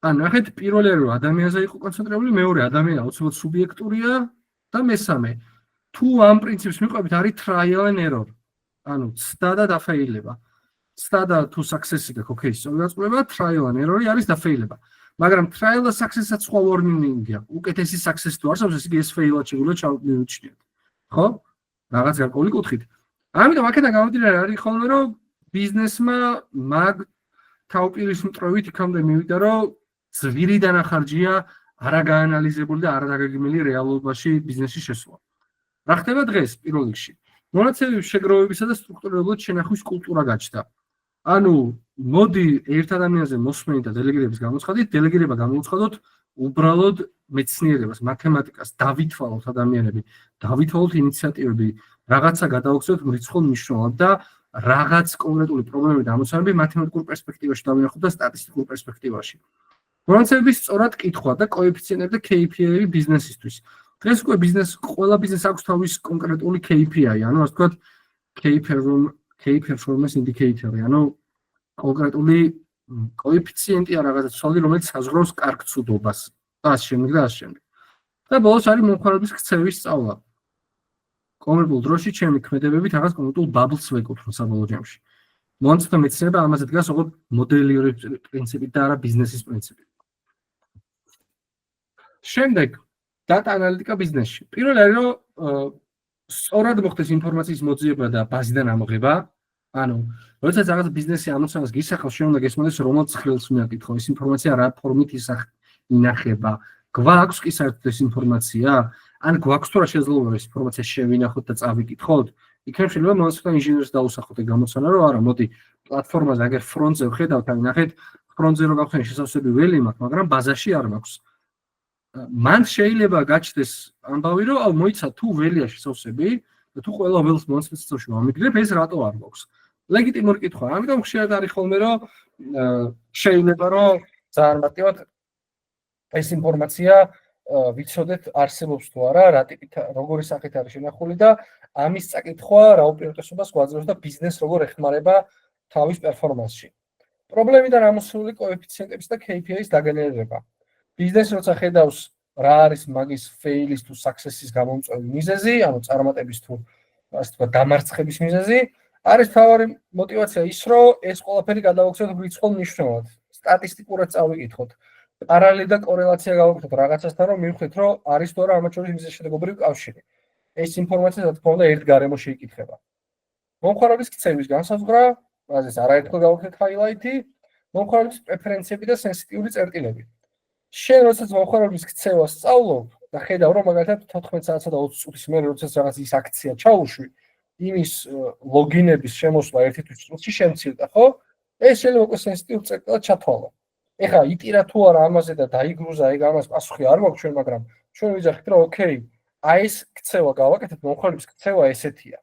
ან ნახეთ, პირველი რომ ადამიანზე იყო კონცენტრირებული, მეორე ადამიანი აუცილებლად სუბიექტურია და მესამე თუ ამ პრინციპს მიყვებით არის trial and error. ანუ ცდა და დაფეილება. ცდა და თუ success-ი გაქვს, okay, სწორგაწყვეტილება, trial and error-ი არის დაფეილება. მაგრამ trial და success-საც სხვა warning-ია. უკეთესი success თუ არსებობს, ეს იგი ეს fail-ად შეგვიძლია ჩავმივიჩნიოთ. ხო? რაღაც გარკვეული კუთხით. ამიტომ აქედან გამომდინარე არის ხოლმე რომ ბიზნესმა მაგ თავპირის მტროვით იქამდე მივიდა რომ ძვირი დანახარჯია არაგაანალიზებული და არადაგეგმილი რეალობაში ბიზნესში შესვლა. რა ხდება დღეს პირველ რიგში? მონაცემების შეგროვებისა და სტრუქტურირებული შენახვის კულტურა გაჩნდა. ანუ მოდი ერთ ადამიანზე მოსმენი და დელეგირების გამოცხადით, დელეგირება გამოუცხადოთ უბრალოდ მეცნიერებას, მათემატიკას, დავითვალოთ ადამიანები, დავითვალოთ ინიციატივები, რაღაცა გადავაგზავნოთ მრიცხულ მნიშვნელად და რაღაც კონკრეტული პრობლემები და ამოცანები მათემატიკურ პერსპექტივაში დავინახოთ და სტატისტიკურ პერსპექტივაში. მონაცემების სწორად კითხვა და კოეფიციენტები და KPI-ები ბიზნესისთვის. დღეს უკვე ყველა ბიზნესს აქვს თავის კონკრეტული KPI, ანუ ასე ვთქვათ, key performance indicator-ი, ანუ კონკრეტული კოეფიციენტი ან რაღაცა ცვალი, რომელიც საზღვრავს კარგ ცუდობას. და ასე შემდეგ და ასე შემდეგ. და ბოლოს არის მომხმარებლების ქცევის სწავლა. კონკრეტულ დროში ჩემი ქმედებებით რაღაც კონკრეტულ ბაბლს ვეკუთვნ საბოლოო ჯამში. მონაცემთა მეცნიერება ამაზე დგას როგორც მოდელიური პრინციპი და არა ბიზნესის პრინციპი. შემდეგ data analytica ბიზნესში. პირველი არის რომ სწორად მოხდეს ინფორმაციის მოძიება და ბაზიდან ამოღება. ანუ როდესაც რაღაც ბიზნესი ამოცანას გისახავს, შენ უნდა გესმოდეს რომელთ ხელს უნდა კითხო, ეს ინფორმაცია რა ფორმით ინახება. გვაქვს კი საერთოდ ეს ინფორმაცია? ან გვაქვს თუ რა შესაძლებლობა ეს ინფორმაცია შევინახოთ და წავიკითხოთ? იქნებ შეიძლება მონაცემთა ინჟინერს დაუსახოთ ეგ გამოცანა, რომ არა, მოდი პლატფორმაზე აგერ ფრონტზე ვხედავთ, აი ნახეთ, ფრონტზე რო გავხსენე შესავსები ველი მაქვს, მაგრამ ბაზაში არ მაქვს. მან შეიძლება გაჩნდეს ამბავი, რომ მოიცა თუ ველია შესავსები და თუ ყველა ველს მონაცემებში ვამიგრებ, ეს რატო არ გვაქვს? ლეგიტიმური კითხვაა. ამიტომ ხშირად არის ხოლმე, რომ შეიძლება რომ ძალიან მარტივად ეს ინფორმაცია ვიცოდეთ არსებობს თუ არა, რა ტიპით, როგორი სახით არის შენახული და ამის წაკითხვა რა უპირატესობას გვაძლევს და ბიზნეს როგორ ეხმარება თავის პერფორმანსში. პრობლემიდან ამოსული კოეფიციენტების და KPI-ის დაგენერება. ბიზნესი როცა ხედავს რა არის მაგის fail-ის თუ success-ის გამომწვევი მიზეზი, ანუ წარმატების თუ ასე ვთქვათ დამარცხების მიზეზი, არის თავარი мотиваცია ის, რომ ეს ყველაფერი გადავაქცევთ რიცხულ მნიშვნელად. სტატისტიკურად წავიკითხოთ. პარალელი და კორელაცია გავაკეთოთ რაღაცასთან, რომ მივხვდეთ, რომ არის თუ არა ამათ შორის მიზეზშედეგობრივი კავშირი. ეს ინფორმაცია რა თქმა უნდა ერთ გარემოში იკითხება. მომხმარებლის ქცევის განსაზღვრა, რაზეც არაერთხელ გავაკეთეთ highlight-ი, მომხმარებლის პრეფერენციები და სენსიტიური წერტილები. შენ როდესაც მომხმარებლის ქცევას სწავლობ და ხედავ, რომ მაგალითად 14 საათსა და 20 წუთის მერე როდესაც რაღაც ის აქცია ჩაუშვი, იმის ლოგინების შემოსვლა 1 წუთში შემცირდა, ხო? ეს შეიძლება უკვე სენსიტიურ წერტილად ჩათვალო. ეხლა იტირა თუ არა ამაზე და დაიგრუზა ეგ ამას პასუხი არ მაქვს ჩვენ, მაგრამ ჩვენ ვიძახით, რომ ოკეი, აი ეს ქცევა გავაკეთეთ, მომხმარების ქცევა ესეთია.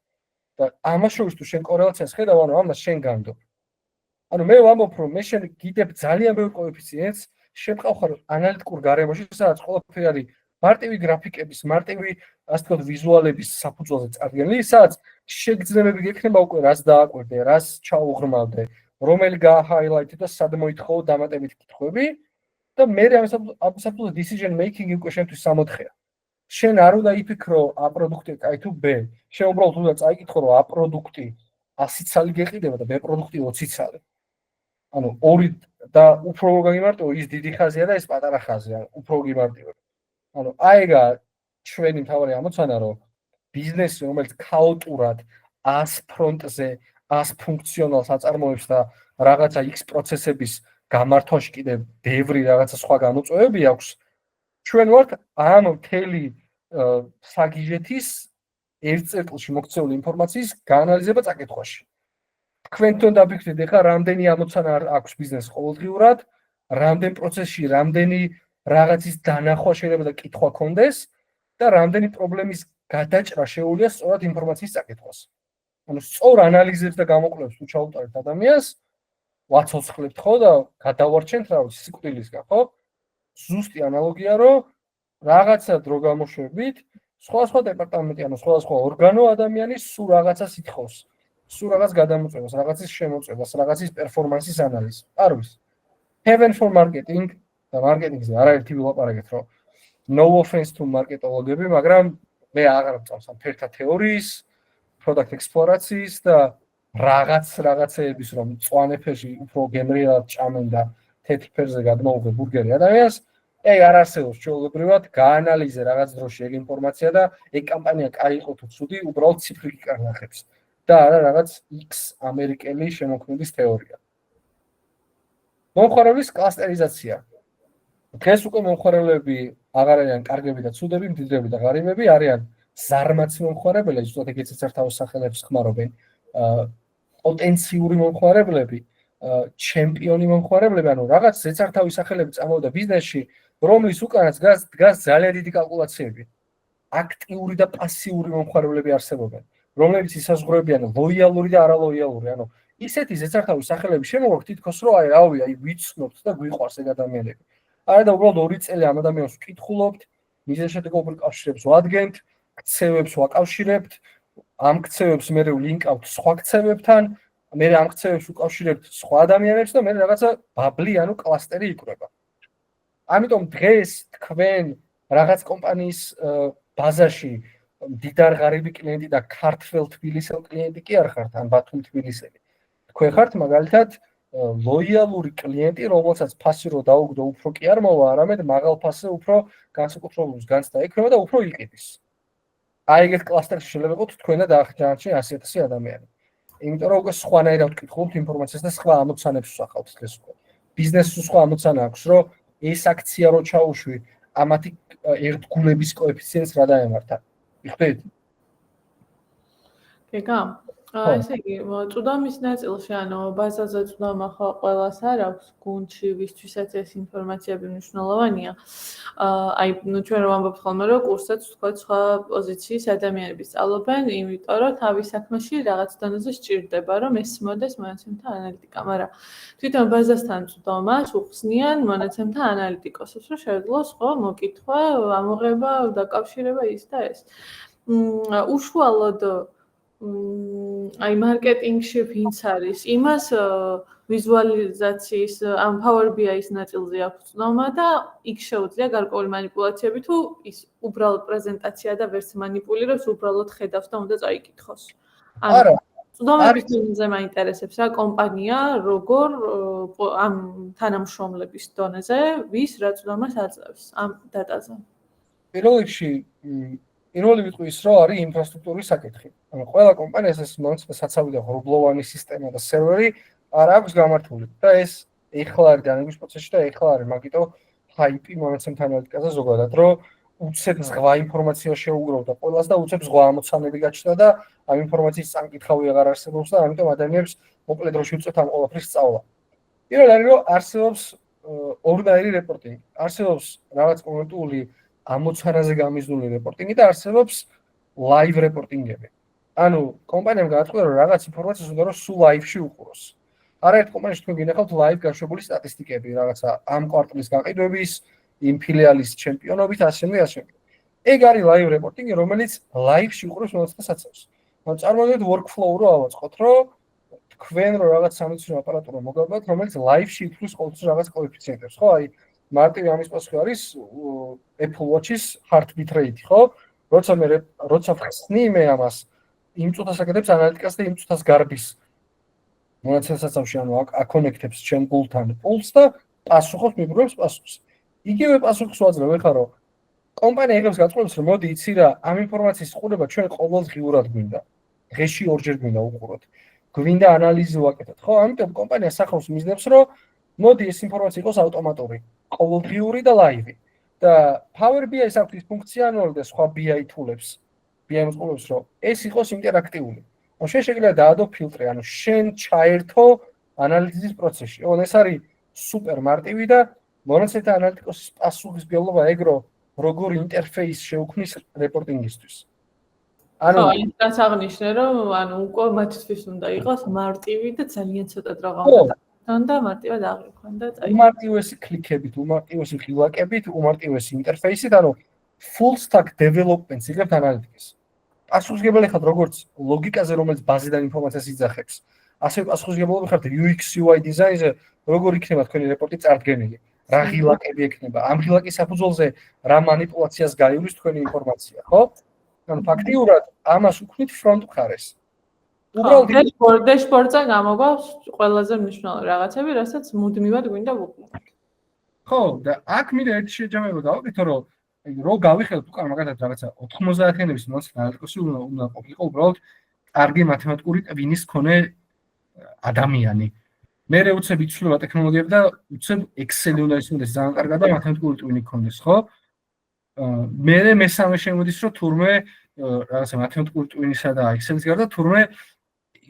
და ამას შორის თუ შენ კორელაციას ხედავ, ანუ ამას შენ განდობ. ანუ მე ვამბობ, რომ მე შენ გიდებ ძალიან ბევრ კოეფიციენტს, შემყავ ანალიტიკურ გარემოში, სადაც ყველაფერი არის მარტივი გრაფიკების, მარტივი ასე ვთქვათ ვიზუალების საფუძველზე წარდგენილი, სადაც შეგრძნებები გექნება უკვე რას დააკვირდე, რას ჩაუღრმავდე, რომელი გააჰაილაითე და სად მოითხოვო დამატებით კითხვები და მე ამასაფუძვლად decision making უკვე შენთვის 60-ხეა. შენ არ უნდა იფიქრო A პროდუქტი კაი თუ B. შენ უბრალოდ უნდა წაიკითხო, რომ A პროდუქტი 100 ცალი გეყიდება და B პროდუქტი 20 ცალი. ანუ ორი და უფრო გაგიმარტივო, ის დიდი ხაზია და ეს პატარა ხაზია, უფრო გიმარტივებ. ანუ აიგა ჩვენი მთავარი ამოცანა, რომ ბიზნესი, რომელიც ქაოტურად 100 ფრონტზე 100 ფუნქციონალს აწარმოებს და რაღაცა X პროცესების გამართვაში კიდე ბევრი რაღაცა სხვა გამოწვევები აქვს, ჩვენ ვართ ამ მთელი საგიჟეთის ერთ წერტილში მოქცეული ინფორმაციის გაანალიზება წაკითხვაში. თქვენ თვითონ დაფიქრდით, ეხლა რამდენი ამოცანა აქვს ბიზნესს ყოველდღიურად, რამდენ პროცესში, რამდენი რაღაცის დანახვა შეიძლება და კითხვა კონდეს და რამდენი პრობლემის გადაჭრა შეუძლია სწორად ინფორმაციის წაკითხვას. ანუ სწორ ანალიზებს და გამოკვლევებს თუ ჩაუტარებთ ადამიანს, ვაცოცხლებთ ხო და გადავარჩენთ რა ვიცი სიკვდილისგან, ხო? ზუსტი ანალოგია, რომ რაღაცა დრო გამოშვებით, სხვა დეპარტამენტი, ანუ სხვა ორგანო ადამიანის სულ რაღაცას ითხოვს. სულ რაღაც გადამოწევას, რაღაცის შემოწევას, რაღაცის პერფორმანსის ანალიზს. არ ვიცი. Heaven for marketing და მარკეტინგზე არაერთი ვილაპარაკეთ, რომ no offense to მარკეტოლოგები, მაგრამ მე აღარ მწავს ამ ფერთა თეორიის, product ექსპლორაციის და რაღაცეების რომ მწვანე ფერში უფრო გემრიელად ჭამენ და თეთრ ფერზე გადმოუღებ ბურგერი ადამიანს, ეგ არ არსებობს ჩვეულებრივად, გაანალიზე რაღაც დროში ეგ ინფორმაცია და ეგ კამპანია კაი იყო თუ ცუდი, უბრალოდ ციფრი კარნახებს და არა რაღაც X ამერიკელი შემოქმედის თეორია. მომხმარებლის კლასტერიზაცია. დღეს უკვე მომხმარებლები აღარ არიან კარგები და ცუდები, მდიდრები და ღარიბები, არიან ზარმაცი მომხმარებლები, ზუსტად ეგეც ერთ-ერთ სახელებს ხმარობენ. პოტენციური მომხმარებლები, ჩემპიონი მომხმარებლები, ანუ რაღაც ზეცართავის სახელები წამოვიდა ბიზნესში, რომლის უკანაც დგას ძალიან დიდი კალკულაციები. აქტიური და პასიური მომხმარებლები არსებობენ, რომლებიც ისაზღვრებიან ლოიალური და არალოიალური, ანუ ისეთი ზეცართავის სახელები შემოვაქვს თითქოს რომ აი ვიცნობთ და გვიყვარს ეგ ადამიანები. არა და უბრალოდ 2 წელი ამ ადამიანს ვკითხულობთ, მიზეზშედეგობრივ კავშირებს ვადგენთ, ქცევებს ვაკავშირებთ, ამ ქცევებს მე ვლინკავთ სხვა ქცევებთან, მე ამ ქცევებს ვუკავშირებთ სხვა ადამიანებს და მე რაღაცა ბაბლი, ანუ კლასტერი იკვრება. ამიტომ დღეს თქვენ რაღაც კომპანიის ბაზაში მდიდარ ღარიბი კლიენტი და ქართველ თბილისელ კლიენტი კი არ ხართ, ან ბათუმ თბილისელი. თქვენ ხართ მაგალითად ლოიალური კლიენტი, რომელსაც ფასი რო დაუგდო, უფრო კი არ მოვა, არამედ მაღალ ფასზე უფრო განსაკუთრებულს განცდა ექნება და უფრო იყიდის. აი ეგეთ კლასტერში შეიძლება იყოს თქვენ და დაახჯანჩი 100,000 ადამიანი. იმიტომ რომ უკვე სხვანაირად ვკითხულობთ ინფორმაციას და სხვა ამოცანებს ვსახავთ დღეს უკვე. ბიზნესს სხვა ამოცანა აქვს, რომ ეს აქცია რო ჩაუშვი, ამათი ერთგულების კოეფიციენტს რა დაემართა. იხდით? გეგა, ესე იგი, წვდომის ნაწილში, ანუ ბაზაზე წვდომა ხო ყველას არ აქვს გუნდში, ვისთვისაც ეს ინფორმაციები მნიშვნელოვანია. აი, ჩვენ რომ ვამბობთ ხოლმე, რომ კურსებს ვთქვათ, სხვა პოზიციის ადამიანები სწავლობენ, იმიტომ რომ თავის საქმეში რაღაც დონეზე სჭირდება, რომ ეს მოდეს მონაცემთა ანალიტიკა, მაგრამ თვითონ ბაზასთან წვდომას უხსნიან მონაცემთა ანალიტიკოსებს, რომ შეეძლოს ხო მოკითხვა, ამოღება, დაკავშირება ის და ეს. უშუალოდ აი მარკეტინგში ვინც არის, იმას ვიზუალიზაციის ამ Power BI-ის ნაწილზე აქვს ცნობა და იქ შეუძლია გარკვეული манипуляციები თუ ის უბრალოდ პრეზენტაცია და ვერც манипуლირებს, უბრალოდ ხედავს და უნდა წაიკითხოს. არა, ცნობების დონეზე მაინტერესებს რა კომპანია, როგორ ამ თანამშრომლების დონეზე, ვის რა ცნობას აძლევს ამ დატაზე. პირველ რიგში პირველი ვიტყვი ის რომ არის ინფრასტრუქტურის საკითხი. ანუ ყველა კომპანიას ეს საცავი და ღრუბლოვანი სისტემა და სერვერი არ აქვს გამართული და ეს ეხლა არის დანერგვის პროცესში და ეხლა არის მაგიტო ჰაიპი მონაცემთა ანალიტიკაზე ზოგადად, რომ უცებ ზღვა ინფორმაცია შეუგროვდა ყველას და უცებ ზღვა ამოცანები გაჩნდა და ამ ინფორმაციის წამკითხავი აღარ არსებობს და ამიტომ ადამიანებს მოკლედ დროში უწევთ ამ ყველაფრის სწავლა. პირველი არის რომ არსებობს ორნაირი რეპორტინგი. არსებობს რაღაც კონკრეტული ამოცანაზე გამიზნული რეპორტინგი და არსებობს ლაივ რეპორტინგები. ანუ კომპანიამ გააჩნია რომ რაღაც ინფორმაციას უნდა რომ სულ ლაივში უყუროს. არაერთ კომპანიაში თქვენ გინახავთ ლაივ გაშვებული სტატისტიკები, რაღაცა ამ კვარტალის გაყიდვების, იმ ფილიალის ჩემპიონობით, ასე შემდეგ. ეგ არის ლაივ რეპორტინგი, რომელიც ლაივში უყურებს მონაცემთა საცავს. ანუ წარმოვიდგინეთ workflow რო ავაწყოთ, რომ თქვენ რო რაღაც სამეცნიერო აპარატურა მოგავდათ, რომელიც ლაივში ითვლის ყოველთვის რაღაც კოეფიციენტებს, ხო? აი მარტივი ამის პასუხი არის Apple Watch-ის heartbeat rate, ხო? როცა ხსნი მე ამას, იმ წუთას აკეთებს ანალიტიკას და იმ წუთას გარბის მონაცემთა საცავში, ანუ აკონექტებს ჩემ გულთან პულს და პასუხობს მიგროვებს პასუხს. იგივე პასუხს ვაძლევ ეხლა რომ კომპანია იღებს გაწყვეტილებას რომ მოდი იცი რა, ამ ინფორმაციის ყურება ჩვენ ყოველდღიურად გვინდა. დღეში ორჯერ გვინდა უყუროთ. გვინდა ანალიზი ვაკეთოთ, ხო? ამიტომ კომპანია სახავს მიზნებს რომ მოდი ეს ინფორმაცია იყოს ავტომატური, ყოველდღიური და ლაივი. და Power BI-ს აქვს ის ფუნქციონალური და სხვა BI tool-ებს, BI მოწყობილებს, რომ ეს იყოს ინტერაქტიული. ანუ შენ შეგიძლია დაადო ფილტრი, ანუ შენ ჩაერთო ანალიზის პროცესში. ეს არის სუპერ მარტივი და მონაცემთა ანალიტიკოსის პასუხისმგებლობა ეგ რომ როგორ ინტერფეისს შეუქმნის რეპორტინგისთვის. ანუ ის აღნიშნე რომ ანუ უკვე მათთვის უნდა იყოს მარტივი და ძალიან ცოტა დროღა და მარტივად აღიქვან და წაი. უმარტივესი კლიკებით, უმარტივესი ხილაკებით, უმარტივესი ინტერფეისით, ანუ full stack development-ს იღებთ ანალიტიკას. პასუხისმგებელი ხართ როგორც ლოგიკაზე, რომელიც ბაზიდან ინფორმაციას იძახებს. ასევე პასუხისმგებლობა ხართ UX UI დიზაინზე, როგორ იქნება თქვენი რეპორტი წარდგენილი. რა ღილაკები ექნება, ამ ღილაკის საფუძველზე რა манипуляციას გაივლის თქვენი ინფორმაცია, ხო? ანუ ფაქტიურად ამას უქმნით ფრონტ მხარეს. უბრალოდ დეშბორდზე გამოგვავს ყველაზე მნიშვნელოვანი რაღაცები, რასაც მუდმივად გვინდა ვუყუროთ. ხო, და აქ მინდა ერთი შეჯამება გავაკეთო, რომ რო გავიხელოთ უკან მაგათაც რაღაცა 90-იანების მონაცემთა ანალიტიკოსი უნდა ყოფილიყო უბრალოდ კარგი მათემატიკური ტვინის მქონე ადამიანი. მე უცებ იცვლება ტექნოლოგიები და უცებ Excel-ი უნდა ისმოდეს ძალიან კარგად და მათემატიკური ტვინი გქონდეს, ხო? მე მესამე შემოდის, რომ თურმე რაღაცა მათემატიკური ტვინისა და Excel-ის გარდა თურმე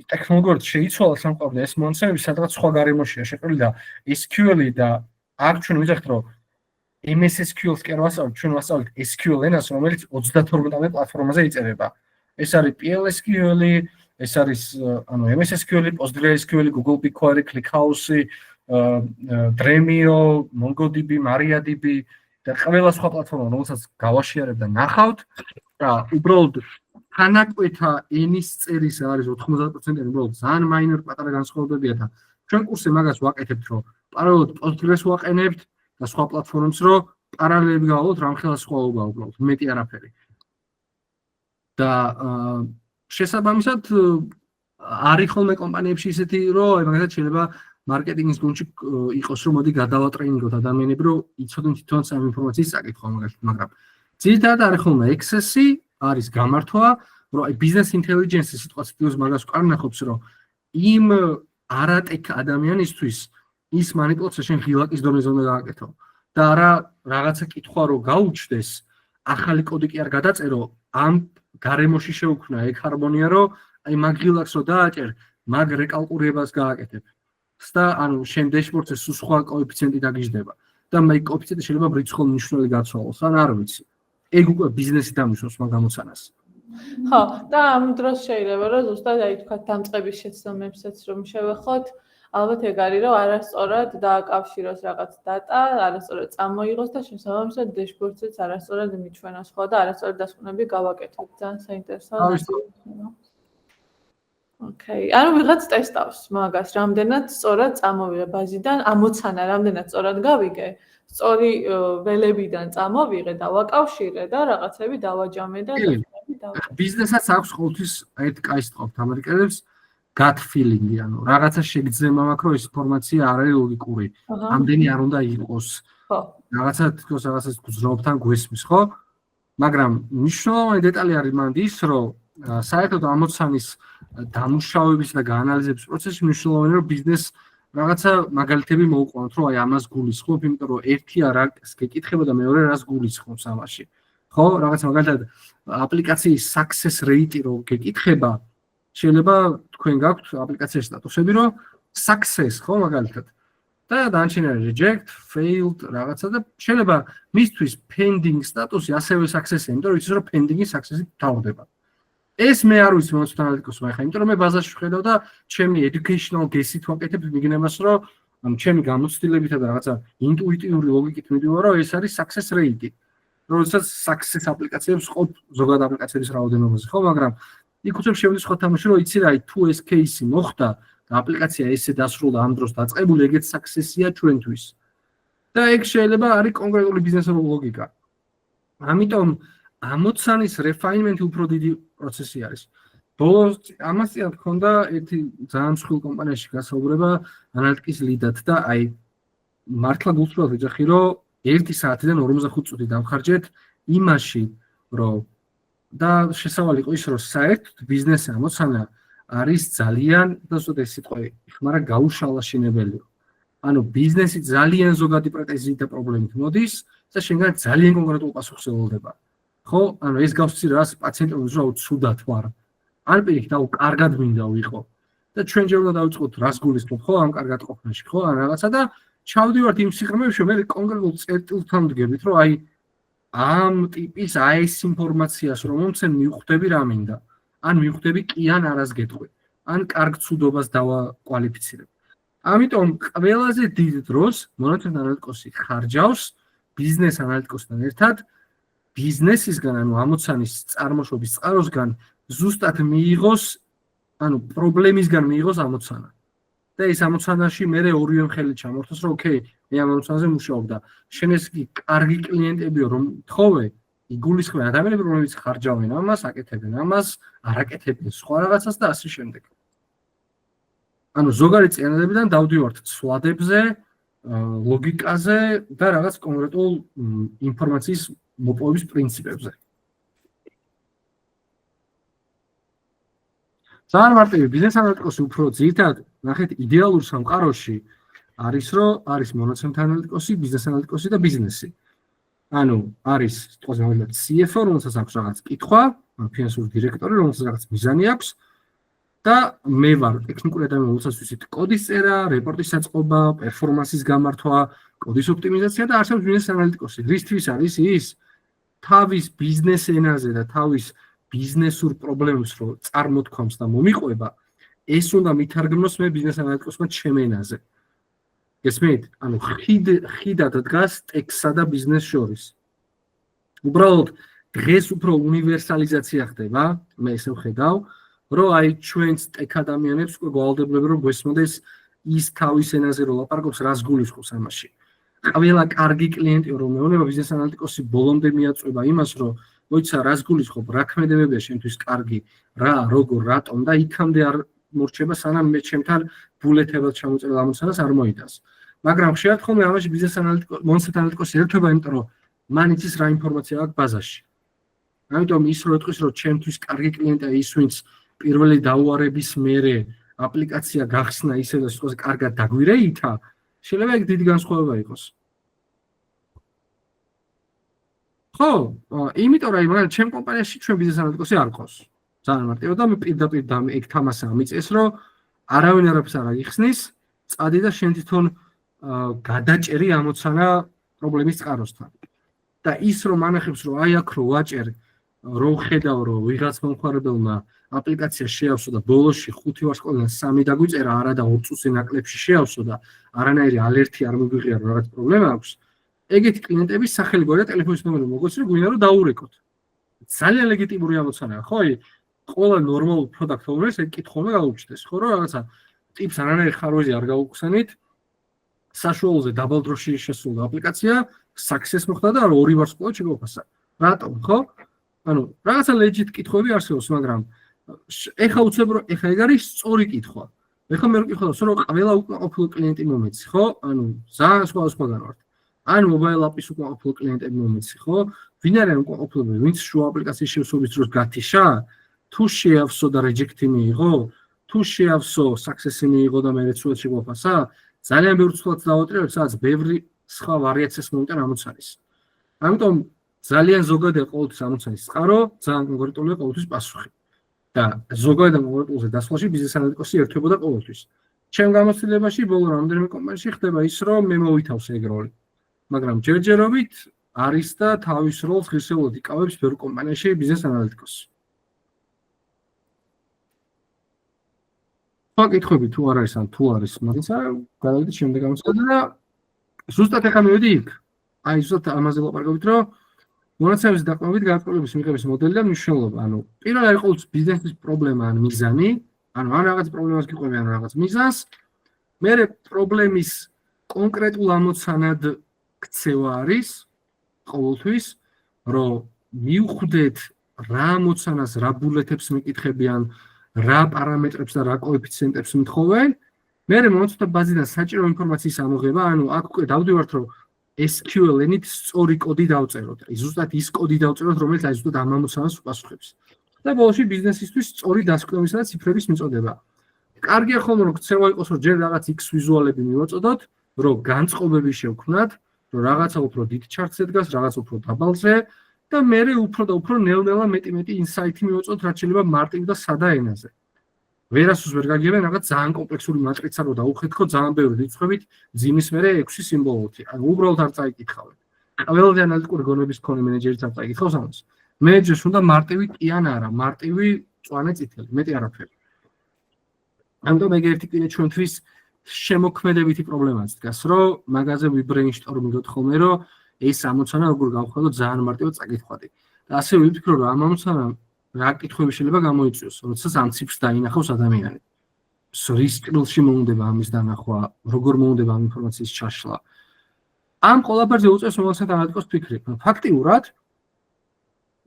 ტექნოლოგიურად შეიცვალა სამყარო და ეს მონაცემები სადღაც სხვა გარემოშია შეყრილი და SQL-ი და აქ ჩვენ ვიძახთ, რომ MS SQL-ს კი არ ვასწავლეთ, ჩვენ ვასწავლეთ SQL ენას, რომელიც 32-ამდე პლატფორმაზე იწერება. ეს არის PLSQL-ი, ეს არის ანუ MS SQL-ი, PostgreSQL-ი, Google BigQuery, ClickHouse-ი, Dremio, MongoDB, MariaDB და ყველა სხვა პლატფორმა, რომელსაც გავაშიარებ და ნახავთ, და უბრალოდ თანაკვეთა ენის წერის არის 90%, უბრალოდ ძალიან მაინორ პატარა განსხვავებებია და ჩვენ კურსზე მაგას ვაკეთებთ, რომ პარალელურად Postgres ვაყენებთ და სხვა პლატფორმებს, რომ პარალელები გავავლოთ რამხელა სხვაობა უბრალოდ, მეტი არაფერი. და შესაბამისად არის ხოლმე კომპანიებში ისეთი, რომ მაგალითად შეიძლება მარკეტინგის გუნდში იყოს, რომ მოდი გადავატრეინინგოთ ადამიანები, რომ იცოდნენ თვითონ ამ ინფორმაციის საკითხვა მაგალითად, მაგრამ ძირითადად არის ხოლმე Access-ი, არის გამართვა, რომ აი business intelligence-ის სიტყვაც ფილოს მაგას ვკარნახობს, რომ იმ არატექ ადამიანისთვის ის манипуляция შენ ღილაკის დონეზე უნდა გააკეთო და არა რაღაცა კითხვა რომ გაუჩნდეს, ახალი კოდი კი არ გადაწერო, ამ გარემოში შეუქმნა ეგ ჰარმონია, რომ აი მაგილაკს რო დააჭერ, მაგ რეკალკულირებას გააკეთებ. და ანუ შენ დეშბორდზე სულ სხვა კოეფიციენტი დაგიждდება და მე კოეფიციენტი შეიძლება რიცხულ მნიშვნელი გაცვალოს, ან არ ვიცი. ეგ უკვე ბიზნესი დამისვოს მაგ გამოცანას. ხო, და ამ დროს შეიძლება რომ ზუსტად აი თქვა დამწყების შეცდომებსაც რომ შევეხოთ, ალბათ ეგ არის რომ არასწორად დააკავშიროს რაღაც დატა, არასწორად წამოიღოს და შემსავალმისად დეშბორდზეც არასწორად მიჩვენოს ხო და არასწორად დასკვნები გავაკეთოთ. ძალიან საინტერესოა. ოკეი, ანუ ვიღაც ტესტავს მაგას, რამდენად სწორად წამოვიღე ბაზიდან, ამოცანა რამდენად სწორად გავიგე, სწორი ველებიდან წამოვიღე და ვაკავშირე და რაღაცები დავაჯამე და ბიზნესაც აქვს ყოველთვის ერთ კაის ტყობთ ამერიკელებს gut feeling-ი, ანუ რაღაცა შეგძნება მაქვს, რომ ეს ინფორმაცია არ არის ლოგიკური. ამდენი არ უნდა იყოს. ხო. რაღაცა თქოს რაღაცას გძნობთან გვესმის, ხო? მაგრამ მნიშვნელოვანი დეტალი არის მანდ ის, რომ საერთოდ ამოცანის დამუშავების და გაანალიზების პროცესში მნიშვნელოვანია, რომ ბიზნეს რაღაცა მაგალითები მოუყვანოთ, რომ აი ამას გულისხმობ, იმიტომ რომ ერთი არას გეკითხება და მეორე რას გულისხმობს ამაში. ხო, რაღაც მაგალითად აპლიკაციის success rate რო გეკითხება, შეიძლება თქვენ გაქვთ აპლიკაციის სტატუსები, რომ success, ხო, მაგალითად. და დანარჩენია reject, failed, რაღაცა და შეიძლება მისთვის pending სტატუსი ასევე success-ია, იმიტომ რომ იცის რომ pending-ი success-ით თავდება. ეს მე არ ვიცი მომცეთ ანალიტიკოსმა ახლა, იმიტომ რომ მე ბაზაში ვხედავ და ჩემი educational guess-ით ვაკეთებ მიგნებას, რომ ანუ ჩემი გამოცდილებითა და რაღაცა ინტუიტიური ლოგიკით მიდივარ, რომ ეს არის success rate. როდესაც success აპლიკაციებს ყოფ ზოგადად აპლიკაციების რაოდენობაზე, ხო, მაგრამ იქ უცებ შევიდეს სხვა თამაში, რომ იცი რა, თუ ეს кейსი მოხდა და აპლიკაცია ესე დასრულდა ამ დროს დაწყებული, ეგეც success-ია ჩვენთვის. და ეგ შეიძლება არის კონკრეტული ბიზნესური ლოგიკა. ამიტომ ამოცანის refinement-ი უფრო დიდი პროცესი არის. ბოლოს ამას წინათ ქონდა ერთი ძალიან მსხვილ კომპანიაში გასაუბრება ანალიტიკის ლიდად და აი მართლა გულწრფელად ვიძახი, რომ 1 საათიდან 45 წუთი დავხარჯეთ იმაში, რომ და შესავალი იყო ის, რომ საერთოდ ბიზნესი ამოცანა არის ძალიან და უბრალოდ ეს სიტყვა იხმარა გაუშალაშინებელი. ანუ ბიზნესი ძალიან ზოგადი პრეტენზიით და პრობლემით მოდის და შენგან ძალიან კონკრეტულ პასუხს ელოდება. ხო, ანუ ეს გავსწი რას პაციენტი უზრუნავ ცუდად ვარ. ან პირიქით, აუ კარგად მინდა ვიყო. და ჩვენ ჯერ უნდა დავიწყოთ რას გულისხმობ, ხო, ამ კარგად ყოფნაში, ხო, ან რაღაცა და ჩავდივართ იმ სიღრმეებში, მე კონკრეტულ წერტილთან ვდგებით, რომ აი ამ ტიპის აი ეს ინფორმაციას რომ მომცენ მივხვდები რა მინდა. ან მივხვდები კი ან არას გეტყვი. ან კარგ ცუდობას დავაკვალიფიცირებ. ამიტომ ყველაზე დიდ დროს მონაცემ ანალიტიკოსი ხარჯავს ბიზნეს ანალიტიკოსთან ერთად ბიზნესისგან, ანუ ამოცანის წარმოშობის წყაროსგან ზუსტად მიიღოს, ანუ პრობლემისგან მიიღოს ამოცანა. და ეს ამოცანაში მე ორივე მხელი ჩამორთოს, რომ ოკეი, მე ამ ამოცანაზე მუშაობ და შენ ეს კი კარგი კლიენტებიო, რომ თხოვე, იგულისხმენ ადამიანები, რომლებიც ხარჯავენ ამას, აკეთებენ ამას, არ აკეთებენ სხვა რაღაცას და ასე შემდეგ. ანუ ზოგადი წინადებიდან დავდივართ ცვლადებზე, ლოგიკაზე და რაღაც კონკრეტულ ინფორმაციის მოპოვების პრინციპებზე. ძალიან მარტივი ბიზნეს ანალიტიკოსი უფრო ძირითადად ნახეთ იდეალურ სამყაროში არის რომ არის მონაცემთა ანალიტიკოსი, ბიზნეს ანალიტიკოსი და ბიზნესი. ანუ არის თქოს მაგალითად CFO, რომელსაც აქვს რაღაც კითხვა, ფინანსური დირექტორი, რომელსაც რაღაც მიზანი აქვს და მე ვარ ტექნიკური ადამიანი, რომელსაც ვიცით კოდის წერა, რეპორტის საწყობა, პერფორმანსის გამართვა, კოდის ოპტიმიზაცია და არსებობს ბიზნეს ანალიტიკოსი. რისთვის არის ის? თავის ბიზნეს ენაზე და თავის ბიზნესურ პრობლემებს რო წარმოთქვამს და მომიყვება, ეს უნდა მითარგმნოს მე ბიზნეს ანალიტიკოსმა ჩემ ენაზე. გესმით? ანუ ხიდად დგას ტექსტსა და ბიზნეს შორის. უბრალოდ დღეს უფრო უნივერსალიზაცია ხდება, მე ესე ვხედავ, რომ აი ჩვენს ტექ ადამიანებს უკვე გვალდებულები რომ გვესმოდეს ის თავის ენაზე რომ ლაპარაკობს, რას გულისხმობს ამაში. ყველა კარგი კლიენტი რომ მეუბნება ბიზნეს ანალიტიკოსი ბოლომდე მიაწვება იმას, რომ მოიცა რას გულისხმობ, რა ქმედებებია შენთვის კარგი, რა, როგორ, რატომ და იქამდე არ მორჩება, სანამ მე ჩემთან ბულეთებად ჩამოწერილ ამოცანას არ მოიტანს. მაგრამ ხშირად ხოლმე ამაში ბიზნეს ანალიტიკოსი ერთვება, იმიტომ რომ მან იცის რა ინფორმაცია აქვს ბაზაში. ამიტომ ის რო ეტყვის, რომ ჩემთვის კარგი კლიენტია ის, ვინც პირველი დაუარების მერე აპლიკაცია გახსნა ისე და სიტყვაზე კარგად დაგვირეითა, შეიძლება ეგ დიდი განსხვავება იყოს. ხო, იმიტომ რომ მაგალითად ჩემ კომპანიაში ჩვენ ბიზნეს ანალიტიკოსი არ ყავს. ძალიან მარტივად და მე პირდაპირ ეგ თამასა მიწეს, რომ არავინ არაფერს არ იხსნის, წადი და შენ თვითონ გადაჭერი ამოცანა პრობლემის წყაროსთან. და ის რომ ანახებს რომ აი აქ რო ვაჭერ, რომ ხედავ რომ ვიღაც მომხმარებელმა აპლიკაცია შეავსო და ბოლოში 5 ვარსკვლავიდან 3 დაგვიწერა, არა და 2 წუთზე ნაკლებში შეავსო და არანაირი ალერტი არ მოგვიღია რომ რაღაც პრობლემა აქვს. ეგეთი კლიენტების სახელი გვერდა ტელეფონის ნომერი მოგოცნი, გვინდა რომ დაურეკოთ. ძალიან ლეგიტიმური ამოცანაა, ხო? ყველა ნორმალურ პროდუქტ ოუნერს ეგ კითხვა გაუჩნდეს, ხო, რომ რაღაცა ტიპს არანაირი ხარვეზი არ გაუხსენით, საშუალოზე დაბალ დროში შესრულდა აპლიკაცია, success მოხდა და 2 ვარსკვლავი შეგვაფასა. რატომ, ხო? ანუ რაღაცა legit კითხვები არსებობს, მაგრამ ეხა უცებ რომ ეხა ეგ არის სწორი კითხვა. ეხა მე ვკითხავ, რომ ყველა უკმაყოფილო კლიენტი მომეცი, ხო? ანუ ძალიან სხვადასხვაგან ვართ. ან mobile app-ის უკმაყოფილო კლიენტები მომეცი, ხო? ვინ არის უკმაყოფილოები, ვინც შუა აპლიკაციის შევსების დროს გათიშა, თუ შეავსო და reject-ი მიიღო, თუ შეავსო success-ი მიიღო და მე რეცუალ შეგვაფასა, ძალიან ბევრ ცვლადს დავატრიალებ, სადაც ბევრი სხვა ვარიაციას მომიტან ამოცანის. ამიტომ ძალიან ზოგადია ყოველთვის ამოცანის წყარო, ძალიან კონკრეტულია ყოველთვის პასუხი. და ზოგადად კონკრეტულზე დასვლაში ბიზნეს ანალიტიკოსი ერთვებოდა ყოველთვის. ჩემ გამოცდილებაში ბოლო რამდენიმე კომპანიაში ხდება ის, რომ მე მოვითავსე ეგ როლი. მაგრამ ჯერჯერობით არის და თავის როლს ღირსეულად იკავებს ბევრ კომპანიაში ბიზნეს ანალიტიკოსი. კითხები თუ არ არის ან თუ არის, მაგიცა გადავიდეთ შემდეგ ამოცანა და ზუსტად ახლა მივედი იქ. აი ზუსტად ამაზე ლაპარაკობთ, რომ მონაცემების დაყრდნობით განწყობლების მიღების მოდელი და მნიშვნელობა. ანუ პირველი არის ყოველთვის ბიზნესის პრობლემა ან მიზანი, ანუ ან რაღაც პრობლემას გიყვები, ან რაღაც მიზანს. მერე პრობლემის კონკრეტულ ამოცანად ქცევა არის ყოველთვის, რომ მივხვდეთ რა ამოცანას, რა ბულეთებს მეკითხებიან, რა პარამეტრებს და რა კოეფიციენტებს მთხოვენ, მერე მომწონდა ბაზიდან საჭირო ინფორმაციის ამოღება, ანუ აქ უკვე დავდივართ, რომ SQL-ით სწორი კოდი დავწეროთ. ზუსტად ის კოდი დავწეროთ, რომელიც აი ზუსტად ამ ამოცანას უპასუხებს. და ბოლოში ბიზნესისთვის სწორი დასკვნებისა და ციფრების მიწოდება. კარგია ხოლმე რომ ქცევა იყოს, რომ ჯერ რაღაც X ვიზუალები მივაწოდოთ, რომ განწყობები შევქმნათ, რომ რაღაცა უფრო დიდ ჩარტზე დგას, რაღაც უფრო დაბალზე და მერე უფრო და უფრო ნელ-ნელა მეტი ინსაიტი მივაწოდოთ, რაც შეიძლება მარტივ და სადა ენაზე. ვერასდროს ვერ გაგიებენ რაღაც ძალიან კომპლექსური მატრიცა რო დაუხეთქო ძალიან ბევრი რიცხვებით, ძიმის მერე 6 სიმბოლოთი. ანუ უბრალოდ არ წაიკითხავენ. ყველაზე ანალიტიკური გონების მქონე მენეჯერიც არ წაიკითხავს ამას. მენეჯერს უნდა მარტივი კი ან არა, მარტივი მწვანე წითელი, მეტი არაფერი. ამიტომ ეგ ერთი კიდე ჩვენთვის შემოქმედებითი პრობლემაც დგას, რომ მაგაზე ვიბრეინშტორმინგოთ ხოლმე, რომ ეს ამოცანა როგორ გავხსნათ ძალიან მარტივად წაკითხვადი. და ასევე ვიფიქრო, რომ ამ ამოცანამ რა კითხვები შეიძლება გამოიწვიოს, როდესაც ამ ციფრს დაინახავს ადამიანი. რის სტილში მოუნდება ამის დანახვა, როგორ მოუნდება ამ ინფორმაციის ჩაშლა. ამ ყველაფერზე უწევს მომავალ ანალიტიკოს ფიქრი. ფაქტიურად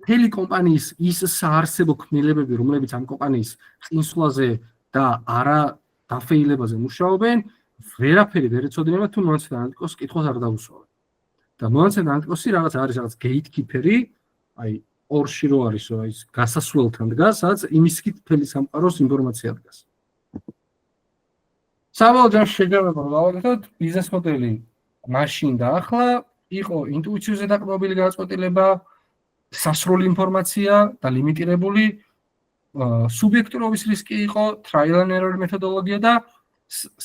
მთელი კომპანიის ის საარსებო ქმნილებები, რომლებიც ამ კომპანიის წინსვლაზე და არა დაფეილებაზე მუშაობენ, ვერაფერი ვერ ეცოდინება თუ მომავალ ანალიტიკოს კითხვას არ დაუსვავენ. და მომავალ ანალიტიკოსი რაღაც არის რაღაც გეიტკიპერი, აი ორში რო არის, აი გასასვლელთან დგას, სადაც იმისკით მთელი სამყაროს ინფორმაცია დგას. საბოლოო ჯამში შეგავება გავაკეთოთ ბიზნეს მოდელი მაშინ და ახლა იყო ინტუიციაზე დაყრდნობილი გადაწყვეტილება, სასრული ინფორმაცია და ლიმიტირებული სუბიექტურობის რისკი იყო, trial and error მეთოდოლოგია და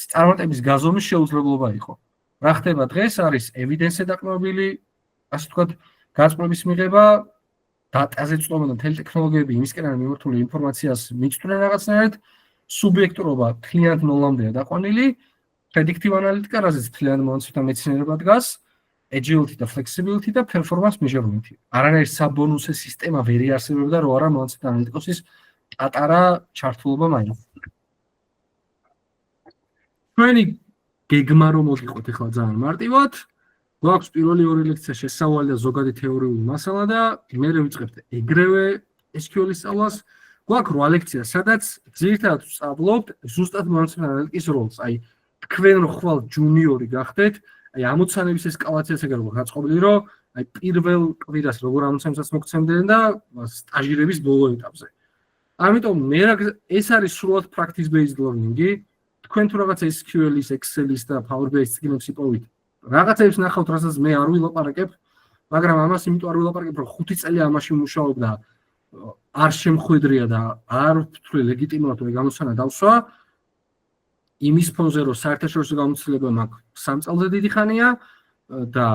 წარმატების გაზომვის შეუძლებლობა იყო. რა ხდება დღეს არის evidence-ზე დაყრდნობილი, ასე ვთქვათ, გადაწყვეტილების მიღება, დატაზე წვდომა და მთელი ტექნოლოგიები იმისკენ არის მიმართული ინფორმაციას მიწვდნენ რაღაცნაირად, სუბიექტურობა თლიანად ნოლამდეა დაყვანილი, predictive analytica, რაზეც თლიანად მომცვთა მეცნიერება დგას, agility და flexibility და performance measurement. არანაირი საბონუსე სისტემა ვერ იარსებებდა, რო არა მომცვთა ანალიტიკოსის პატარა ჩართულობა მაინც. ჩვენი გეგმა რომ მოდიყოთ ახლა ძალიან მარტივად, გვაქვს პირველი 2 ლექცია შესავალი და ზოგადი თეორიული მასალა და მე ვიწყებთ ეგრევე SQL-ის სწავლას. გვაქვს 8 ლექცია, სადაც ძირითადად ვსწავლობთ ზუსტად მომცვთა ანალიტიკის როლს. აი თქვენ რო ხვალ ჯუნიორი გახდეთ, აი ამოცანების ესკალაციას ეგრე გაწყობილი, რომ აი პირველ კვირას როგორ ამოცანებსაც მოგცემდნენ და სტაჟირების ბოლო ეტაპზე. ამიტომ მე ეს არის სრულად practice based learning-ი. თქვენ თუ რაღაცა SQL-ის, Excel-ის და Power BI-ის წიგნებს იპოვით, რაღაცებს ნახავთ, რასაც მე არ ვილაპარაკებ, მაგრამ ამას იმიტომ არ ვილაპარაკებ, რომ 5 წელი ამაში მუშაობდა, არ შემხვედრია და არ ვთვლი ლეგიტიმურად რომ გამოცანა დავსვა. იმის ფონზე რომ საერთაშორისო გამოცდილება მაქვს 3 წელზე დიდი ხანია და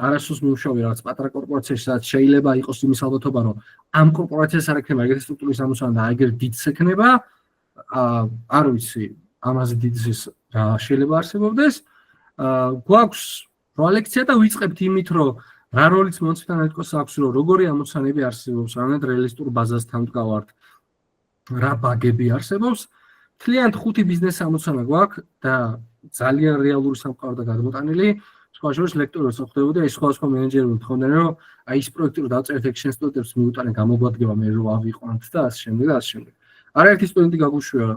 არასდროს მივშავე რაღაც პატარა კორპორაციაში, სადაც შეიძლება იყოს იმის ალბათობა, რომ ამ კორპორაციას არ ექნება ეგეთი სტრუქტურის გამოცანა და ეგრე დიდს ექნება, არ ვიცი, ამაზე დიდის რა შეიძლება არსებობდეს. გვაქვს პროექცია და ვიწყებთ იმით, რომ რა როლიც მონაცემთან ეთქოს აქვს, რომ როგორი ამოცანები არსებობს, რამდენად რეალისტურ ბაზასთან მდგავართ, რა ბაგები არსებობს. Თლიანად 5 ბიზნეს ამოცანა გვაქვს და ძალიან რეალური სამყარო და გადმოტანილი. სხვა შორის ლექტორებს ხდებოდა, ეს სხვადასხვა მენეჯერები მქონდნენ, რომ აი ეს პროექტი რომ დავწერთ ექშენ სტუდენტებს მიუტანენ გამოგვადგება მე რომ ავიყვანთ და ასე შემდეგ და ასე შემდეგ. არაერთი სტუდენტი გაგუშვია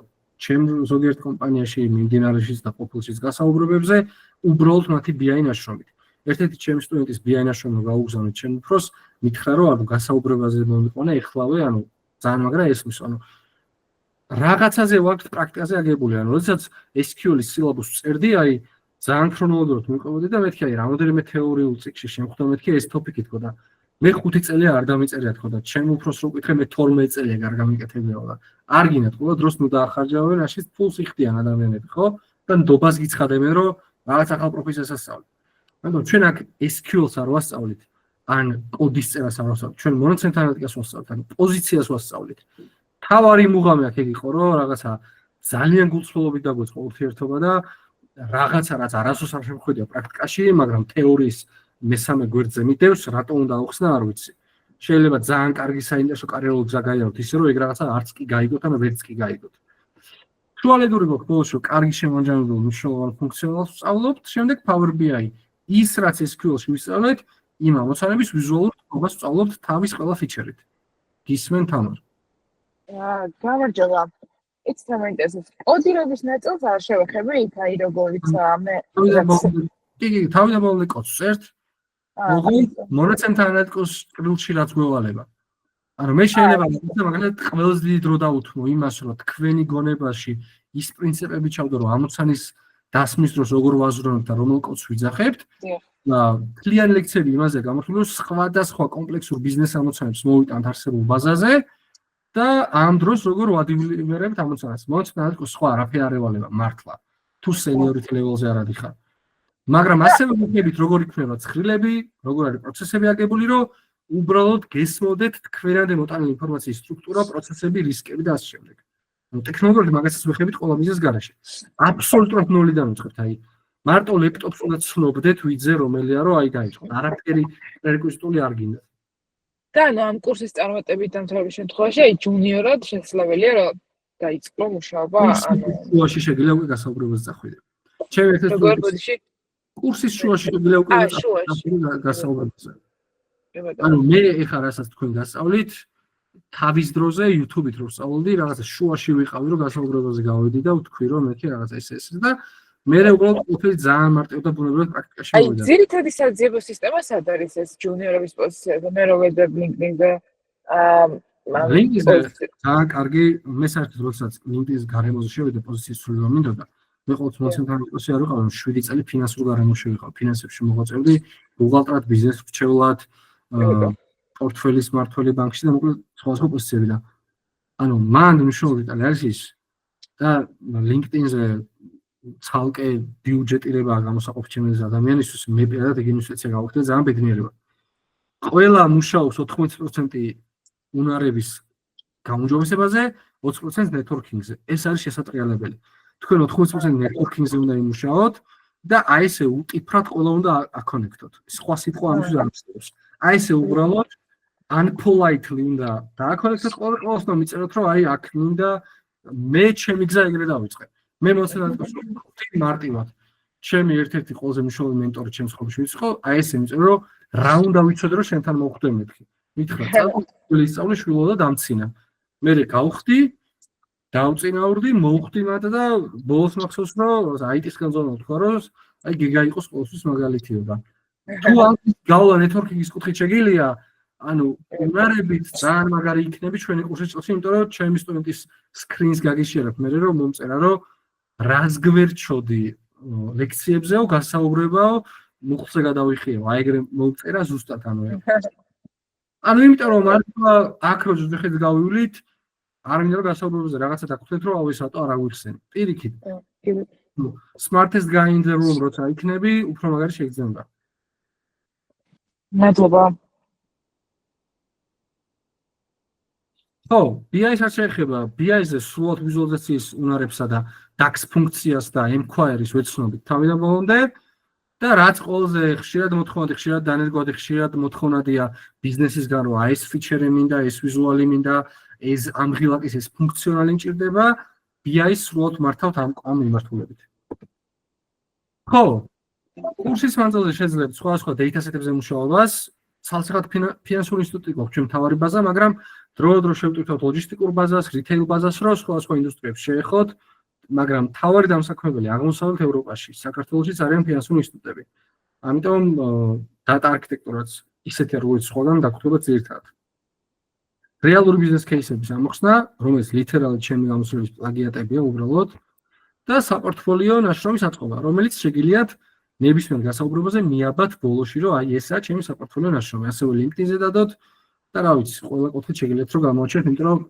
ჩემ ზოგიერთ კომპანიაში მიმდინარეშიც და ყოფილშიც გასაუბრებებზე, უბრალოდ მათი BI ნაშრომით. ერთ-ერთი ჩემი სტუდენტის BI ნაშრომი გაუგზავნეთ ჩემ უფროს, მითხრა რომ ანუ გასაუბრებაზე მომიყვანა ეხლავე, ანუ ძალიან მაგრა ესმის, ანუ რაღაცაზე ვაქვს პრაქტიკაზე აგებული, ანუ როდესაც SQL-ის სილაბუსს წერდი, აი ძალიან ქრონოლოგიურად მივყვებოდი და მეთქი აი რამოდენიმე თეორიულ წიგნში შემხვდა მეთქი ეს ტოპიკი თქო და მე 5 წელი არ დამიწერია თქო და ჩემ უფროს რო ვკითხე მე 12 წელია არ გამიკეთებია და არ გინათ ყველა დროს ნუ დაახარჯავენ აშიც ფულს იხდიან ადამიანები ხო და ნდობას გიცხადებენ რომ რაღაც ახალ პროფესიას ასწავლეთ. მაგრამ ჩვენ აქ SQL-ს არ ვასწავლით, ან კოდის წერას არ ვასწავლით, ჩვენ მონაცემთან ანალიტიკას ვასწავლით, ან პოზიციას ვასწავლით. თავარი მუღამი აქ იყო რომ რაღაცა ძალიან გულწრფელობით დაგვეწყო ურთიერთობა და რაღაცა რაც არასდროს არ შემხვედია პრაქტიკაში, მაგრამ თეორიის მესამე გვერდზე მიდევს, რატომ უნდა ახსნა არ ვიცი. შეიძლება ძალიან კარგი საინტერესო კარიერული გზა გაიაროთ, ისე რომ ეგ რაღაცა არც კი გაიგოთ, ან ვერც კი გაიგოთ. შუალედური გვაქვს ბოლოს, რომ კარგი შემონჯამებულ მნიშვნელოვან ფუნქციონალს ვსწავლობთ, შემდეგ Power BI. ის რაც SQL-ში ვისწავლეთ, იმ ამოცანების ვიზუალურ თქმას ვსწავლობთ თავის ყველა ფიჩერით. გისმენთ ამარ? გამარჯობა. It's tremendous. კოდირების ნაწილს არ შევეხები იქ, აი როგორც მე კი, თავიდან ბოლომდე კოდს წერთ. მონაცემთან ანალიტიკოს წრილში რაც გვევალება. ანუ მე შეიძლება მაგალითად ყველაზე დიდი დრო დავუთმო იმას, რომ თქვენი გონებაში ის პრინციპები ჩავდო, რომ ამოცანის დასმის დროს როგორ ვაზრუნებთ და რომელ კოდს ვიძახებთ. და მთლიანი ლექციები იმაზე გამართული, რომ სხვადასხვა კომპლექსურ ბიზნეს ამოცანებს მოვიტანთ არსებულ ბაზაზე და ამ დროს როგორ ვადივლიერებთ ამოცანას. მონაცემთან ანალიტიკოს სხვა არაფერი არ ევალება მართლა. თუ სენიორიტ ლეველზე არ ადიხარ. მაგრამ ასევე ვუხდებით როგორ იქნება ცხრილები, როგორ არის პროცესები აგებული, რომ უბრალოდ გესმოდეთ თქვენამდე მოტანილი ინფორმაციის სტრუქტურა, პროცესები, რისკები და ასე შემდეგ. ანუ ტექნოლოგიურად მაგასაც ვეხებით ყველა მიზეს გარეშე. აბსოლუტურად ნულიდან ვიწყებთ, აი მარტო ლეპტოპს უნდა ცნობდეთ, ვიძე რომელია, რომ აი გაიწყოთ. არაფერი პრეკუზიტული არ გინდა. და ანუ ამ კურსის წარმატებით დამთავრების შემთხვევაში აი ჯუნიორად შესაძლებელია რომ დაიწყო მუშაობა, ანუ შუაში შეგიძლია უკვე გასაუბრებელს წახვიდე. ჩემი ერთ-ერთი როგორ ბოდიში კურსის შუაში შეგიძლია უკვე გასაუბრებელს. ანუ მე ეხლა რასაც თქვენ გასწავლით, თავის დროზე YouTube-ით რო ვსწავლდი, რაღაცა შუაში ვიყავი, რომ გასაუბრებელზე გავედი და ვთქვი, რომ მეთქი რაღაცა ეს და მე უბრალოდ ყოფილი ძალიან მარტივ და ბუნებრივად პრაქტიკაში მოვიდა. აი ძირითადი საძიებო სისტემა სად არის ეს ჯუნიორების პოზიციაზე? მე რო ვეძებ LinkedIn-ზე LinkedIn-ზე ძალიან კარგი, მე საერთოდ როდესაც LinkedIn-ის გარემოზე შევიდე პოზიციის სრულიად მინდოდა. მე ყოველთვის მონაცემთან ანალიტიკოსი არ ვიყავი, 7 წელი ფინანსურ გარემოში ვიყავ. ფინანსებში მოღვაწეობდი, ბუღალტრად, ბიზნეს მრჩევლად, პორტფელის მმართველი ბანკში და მოკლედ სხვადასხვა პოზიციები და ანუ მან მნიშვნელოვანი დეტალი არის ის და LinkedIn-ზე ცალკე ბიუჯეტირება გამოსაყოფ ჩემს ადამიანისთვის მე პირადად ეგ ინვესტიცია გავხდი და ძალიან ბედნიერება. ყველა მუშაობს 80% უნარების გაუმჯობესებაზე, 20% ნეტვორკინგზე. ეს არის შესაძლებელი. თქვენ 80% ნეტვორკინგზე უნდა იმუშაოთ და აი ესე უტიფრად ყველა უნდა აკონექტოთ. სხვა სიტყვა ამისთვის არ მისდევს. აი ესე უბრალოდ unpolitely უნდა დააკონექტოთ ყველას და მიწეროთ რომ აი აქ მინდა მე ჩემი გზა ეგრე დავიწყე. მე მოსწავლეებს ვთქვი მარტივად. ჩემი ერთ-ერთი ყველაზე მნიშვნელოვანი მენტორი ჩემს ხობში იყო, აი ესე მიწერო რომ რა უნდა ვიცოდე რომ შენთან მოვხდე მეთქი. მითხრა წავიდე ისწავლე შვილო და დამცინა. მე გავხდი, დავწინაურდი, მოვხდი მათ და ბოლოს მახსოვს რომ IT-ს განზონა თქვა რომ აი გიგა იყოს ყოველთვის მაგალითია და თუ ამ გავლა ნეტვორკინგის კუთხით შეგილია ანუ უნარებით ძალიან მაგარი იქნები ჩვენი კურსის წელში, იმიტომ რომ ჩემი სტუდენტის სკრინს გაგიშერებ მე რომ მომწერა რომ რას გვერდჩოდი ლექციებზეო, გასაუბრებაო მუხლზე გადავიხიო, აი ეგრე მოვწერა ზუსტად ანუ იმიტომ რომ მართლა აქ რო ზუსტად გავივლით, არ მინდა რომ გასაუბრებაზე რაღაცა დაგხვდეთ, რომ ავი სატო არ აგვიხსენ. პირიქით. Smartest guy in the room როცა იქნები, უფრო მაგარი შეიძლება. მადლობა. ხო, BI-ს არ შეეხება, BI-ზე სრულად ვიზუალიზაციის უნარებსა და DAX ფუნქციას და enquiry-ს ვეცნობით თავიდან ბოლომდე და რაც ყველაზე ხშირად მოთხოვნადი, ხშირად დანერგვადი, ხშირად მოთხოვნადია ბიზნესისგან, რომ აი ეს ფიჩერი მინდა, ეს ვიზუალი მინდა, ეს ამღილაკის ეს ფუნქციონალი მჭირდება, BI-ს სრულად მართავთ ამ მიმართულებით. ხო, კურსის მანძილზე შეძლებთ სხვადასხვა დეიტა-სეტებზე მუშაობას, სალსახად ფინანსური ინსტიტუტი გვაქვს ჩვენ მთავარი ბაზა, მაგრამ დრო-დრო შევტვირთოთ ლოჯისტიკურ ბაზას, რიტეილ ბაზას, რომ სხვადასხვა ინდუსტრიებს შეეხოთ, მაგრამ მთავარი დამსაქმებელი აღმოსავლეთ ევროპაში, საქართველოშიც არიან ფინანსური ინსტიტუტები. ამიტომ data architecture-აც ისეთი როგორც სხვაგან დაგხვდება ძირითადად. რეალური ბიზნეს кейსების ამოხსნა, რომელიც literally ჩემი გამოსვლების პლაგიატებია უბრალოდ და საპორტფოლიო ნაშრომის აწყობა, რომელიც შეგიძლიათ ნებისმიერ გასაუბრებაზე მიაბათ ბოლოში, რომ აი ესაა ჩემი საპორტფოლიო ნაშრომი, ასევე LinkedIn-ზე დადოთ და რა ვიცი, ყველა კუთხით შეგიძლიათ რომ გამოაჩერეთ, იმიტომ რომ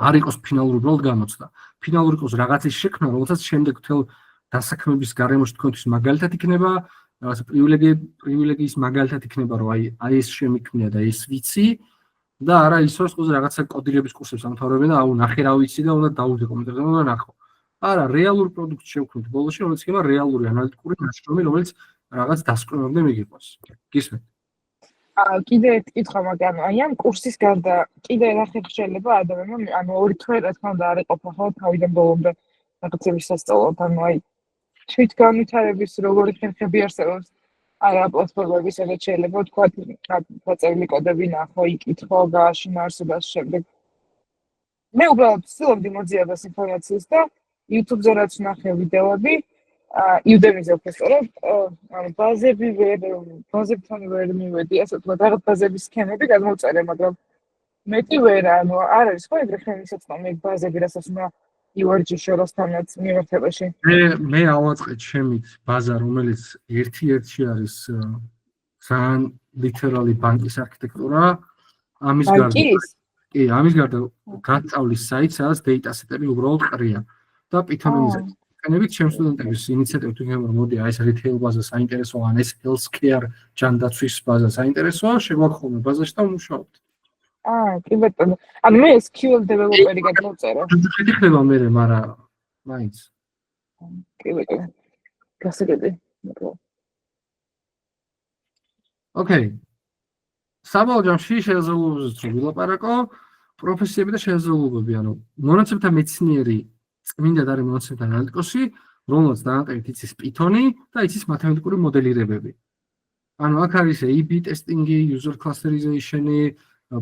არ იყოს ფინალური უბრალოდ გამოცდა. ფინალური იყოს რაღაცის შექმნა, რომელსაც შემდეგ თელ დასაქმების გარემოში თქვენთვის მაგალითად იქნება, რაღაცა პრივილეგიის მაგალითად იქნება, რომ აი ეს შემიქმნია და ეს ვიცი და არა ის რომ სწორედ რაღაცა კოდირების კურსებს ამთავრებენ და აუ ნახე რა ვიცი და უნდა დაუვდე კომპიუტერზე და ნახო. არა, რეალურ პროდუქტს შევქმნით ბოლოში, რომელიც იქნება რეალური ანალიტიკური ნაშრომი, რომელიც რაღაც დასკვნებამდე მიგიყვანს. გისმენთ? კიდე ერთი კითხვა, მაგრამ აი ამ კურსის გარდა კიდე რა შეიძლება ადამიანმა, ანუ ორი თვე რა თქმა უნდა არ იყოფა ხო თავიდან ბოლომდე რაღაცების სასწავლოდ, ანუ აი თვითგანვითარების როგორი ხერხები არსებობს, არა პლატფორმები, სადაც შეიძლება თქვა დაწერილი კოდები ნახო, იკითხო, გააშინა არსებას შემდეგ. მე უბრალოდ ვცდილობდი მოძიებას ინფორმაციის და YouTube-ზე რაც ნახე ვიდეოები, Udemy-ზე ვფესწორებ, ანუ ბაზებთან ვერ მივედი, ასე ვთქვათ, რაღაც ბაზების სქემები გადმოვწერე, მაგრამ მეტი ვერ, ანუ არ არის ხო ეგრე ხელმისაწვდომი ბაზები, რასაც უნდა ივარჯიშოროსთანაც მიმართებაში. მე ავაწყეთ შემით ბაზა, რომელიც ერთ-ერთი არის ძალიან literally ბანკის არქიტექტურა, ამის გარდა გასწავლის საიტს, სადაც data-სეტები უბრალოდ ყრია და Python-ზე ვიყენებით ჩემ სტუდენტების ინიციატივით ვიგებთ რომ მოდი აი ეს retail ბაზა საინტერესოა, ან ეს healthcare ჯანდაცვის ბაზა საინტერესოა, შეგვაქვს ხოლმე ბაზაში და ვმუშაობთ. კი ბატონო. ანუ მე SQL developer-ი გადმოვწერე. შედი ხდება მე, მაგრამ მაინც. კი ბატონო. გასაგები. ოკეი. საბოლოო ჯამში შესაძლებლობებს რომ ვილაპარაკო პროფესიები და შესაძლებლობები, ანუ მონაცემთა მეცნიერი წმინდად არის მონაცემთა ანალიტიკოსი, რომელსაც დაანტებით იცის Python-ი და იცის მათემატიკური მოდელირებები. ანუ აქ არის A/B ტესტინგი, user clusterization-ი,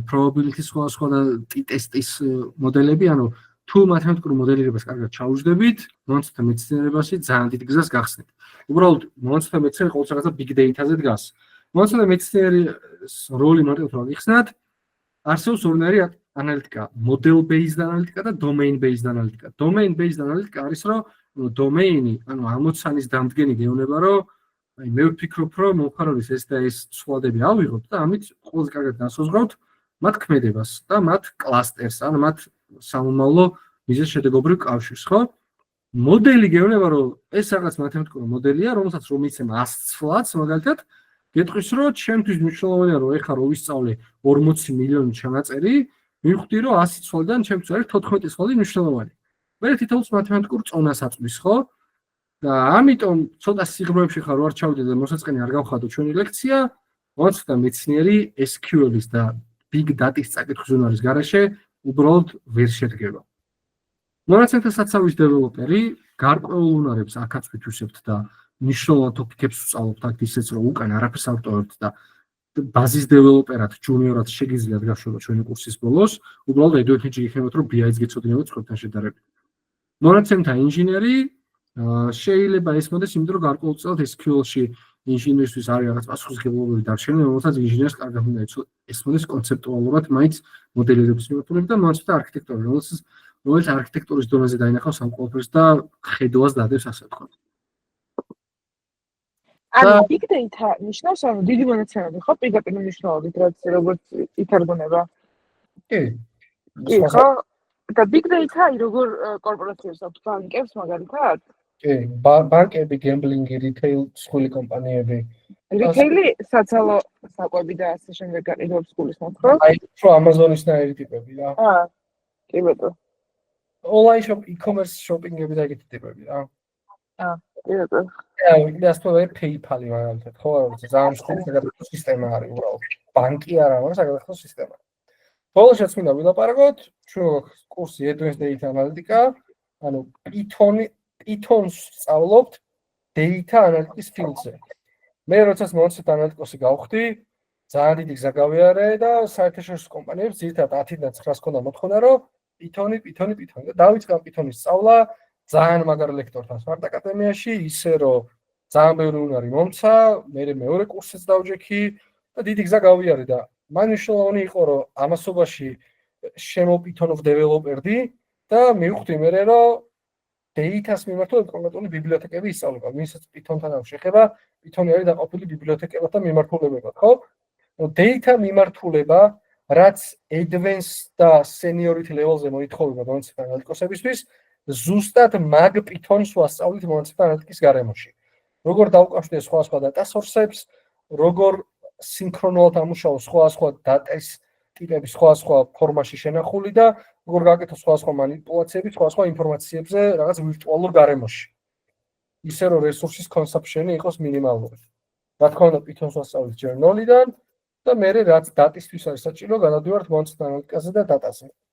probability სხვა და t-ტესტის მოდელები, ანუ თუ მათემატიკური მოდელირებას კარგად ჩაუждებით, მონაცემთა მეცნიერებაში ძალიან დიდ გზას გახსნით. უბრალოდ მონაცემთა მეცნიერი ყოველთვის რაღაცა big data-ზე დგას. მონაცემთა მეცნიერის როლი მარტივად რომ გიხსნათ, არსებობს ორნაირი ანალიტიკა, model based ანალიტიკა და domain based ანალიტიკა. Domain based ანალიტიკა არის რომ domain-ი, ანუ ამოცანის დამდგენი გეუბნება, რომ აი მე ვფიქრობ, რომ მომხმარებლის ეს და ეს ცვლადები ავიღოთ და ამით ყველაზე კარგად განსაზღვრავთ მათ ქმედებას და მათ კლასტერს, ან მათ სამომავლო მიზეზშედეგობრივ კავშირს, ხო? მოდელი გეუბნება, რომ ეს რაღაც მათემატიკური მოდელია, რომელსაც რომ იცემ 100 ცვლადს, მაგალითად, გეტყვის, რომ ჩემთვის მნიშვნელოვანია, რომ ეხლა რო ვისწავლე 40 მილიონი ჩანაწერი, მივხვდი, რომ 100 ცვლადიდან ჩემთვის არის 14 ცვლადი მნიშვნელოვანი. მე თითოეულს მათემატიკურ წონას აწვის, ხო? და ამიტომ ცოტა სიღრმეებში ხარ ვარ ჩავდე და მოსაწყენი არ გავხადო ჩვენი ლექცია, მოცდა მეცნიერი SQL-ის და big data-ის წაკითხვის უნარის გარეშე უბრალოდ ვერ შედგება. მონაცემთა საცავის დეველოპერი გარკვეულ უნარებს აქაც ვითვისებთ და მნიშვნელოვან ტოპიკებს ვსწავლობთ აქ ისეც რომ უკან არაფერს არ ვტოვებთ და ბაზის დეველოპერად, ჯუნიორად შეგიძლიათ გაშვება ჩვენი კურსის ბოლოს, უბრალოდ advantage იქნებათ რომ BI-ს გეცოდინებათ სხვებთან შედარებით. მონაცემთა ინჟინერი შეიძლება ესმოდეს, იმიტომ რომ გარკვეულწილად SQL-ში ინჟინერისთვის არის რაღაც პასუხისმგებლობები დარჩენილი, რომელსაც ინჟინერს კარგად უნდა ესმოდეს კონცეპტუალურად მაინც მოდელირების მიმართულებით და მონაცემთა არქიტექტურა, რომელიც არქიტექტურის დონეზე დაინახავს ამ ყველაფერს და ხედვას დადებს, ასე ვთქვათ. ანუ big data ნიშნავს ანუ დიდი მონაცემები ხო პირდაპირ მნიშვნელობით რაც როგორც ითარგმნება. კი. კი ხო? და big data აი როგორ კორპორაციებს აქვს ბანკებს მაგალითად? კი, ბანკები, გემბლინგი, რიტეილ, სხვილი კომპანიები. რიტეილი, საცალო საკვები და ასე შემდეგ გაყიდვებს გულისხმობ ხო? აი, რო Amazon-ისნაირი ტიპები რა. კი ბატონო. Online shop, e-commerce shopping-ები და ეგეთი ტიპები რა. კი ბატონო. აი, და ასე PayPal-ი მაგალითად, ხო, როგორც ძალიან მსხვილი საგადასტრო სისტემა არის უბრალოდ. ბანკი არა, მაგრამ საგადასტრო სისტემა. ბოლოს შეცმინდა ვილაპარაკოთ, ჩვენ გვაქვს კურსი Advanced Data Analytica, ანუ Python-ს სწავლობთ Data Analytics field-ზე. მე როდესაც მონაცემ ანალიტიკოსი გავხდი, ძალიან დიდი გზა გავიარე და საერთაშორისო კომპანიებს ძირითადად 10-დან 9-ს ქონდა მოთხოვნა, რომ Python-ი და დავიწყე Python-ის სწავლა ძალიან მაგარ ლექტორთან Smart აკადემიაში, ისე რომ ძალიან ბევრი უნარი მომცა, მე მეორე კურსიც დავჯექი და დიდი გზა გავიარე და მან მნიშვნელოვანი იყო, რომ ამასობაში შემო Python-ով დეველოპერდი და მივხვდი მე რომ Data-ს მიმართულებით კონკრეტული ბიბლიოთეკები ისწავლება, ვინცაც Python-თან აქვს შეხება, Python-ი არის დაყოფილი ბიბლიოთეკებათა მიმართულებებად, ხო? Data მიმართულება, რაც advanced და seniority level-ზე მოითხოვება მონაცემ ანალიტიკოსებისთვის, ზუსტად მაგ Python-ს ვასწავლით მონაცემ ანალიტიკის გარემოში. როგორ დავუკავშირდე სხვადასხვა data source-ებს, როგორ სინქრონულად ამუშავო სხვადასხვა data-ის ტიპები სხვადასხვა ფორმაში შენახული და როგორ გაკეთო სხვადასხვა манипуляციები სხვადასხვა ინფორმაციებზე რაღაც ვირტუალურ გარემოში. ისე რომ რესურსის consumption-ი იყოს მინიმალური. რა თქმა უნდა, Python-ს ვასწავლით ჯერ 0-დან და მე რაც დატისთვის არის საჭირო, გადავდივართ მონაცემ ანალიტიკაზე და დატაზე.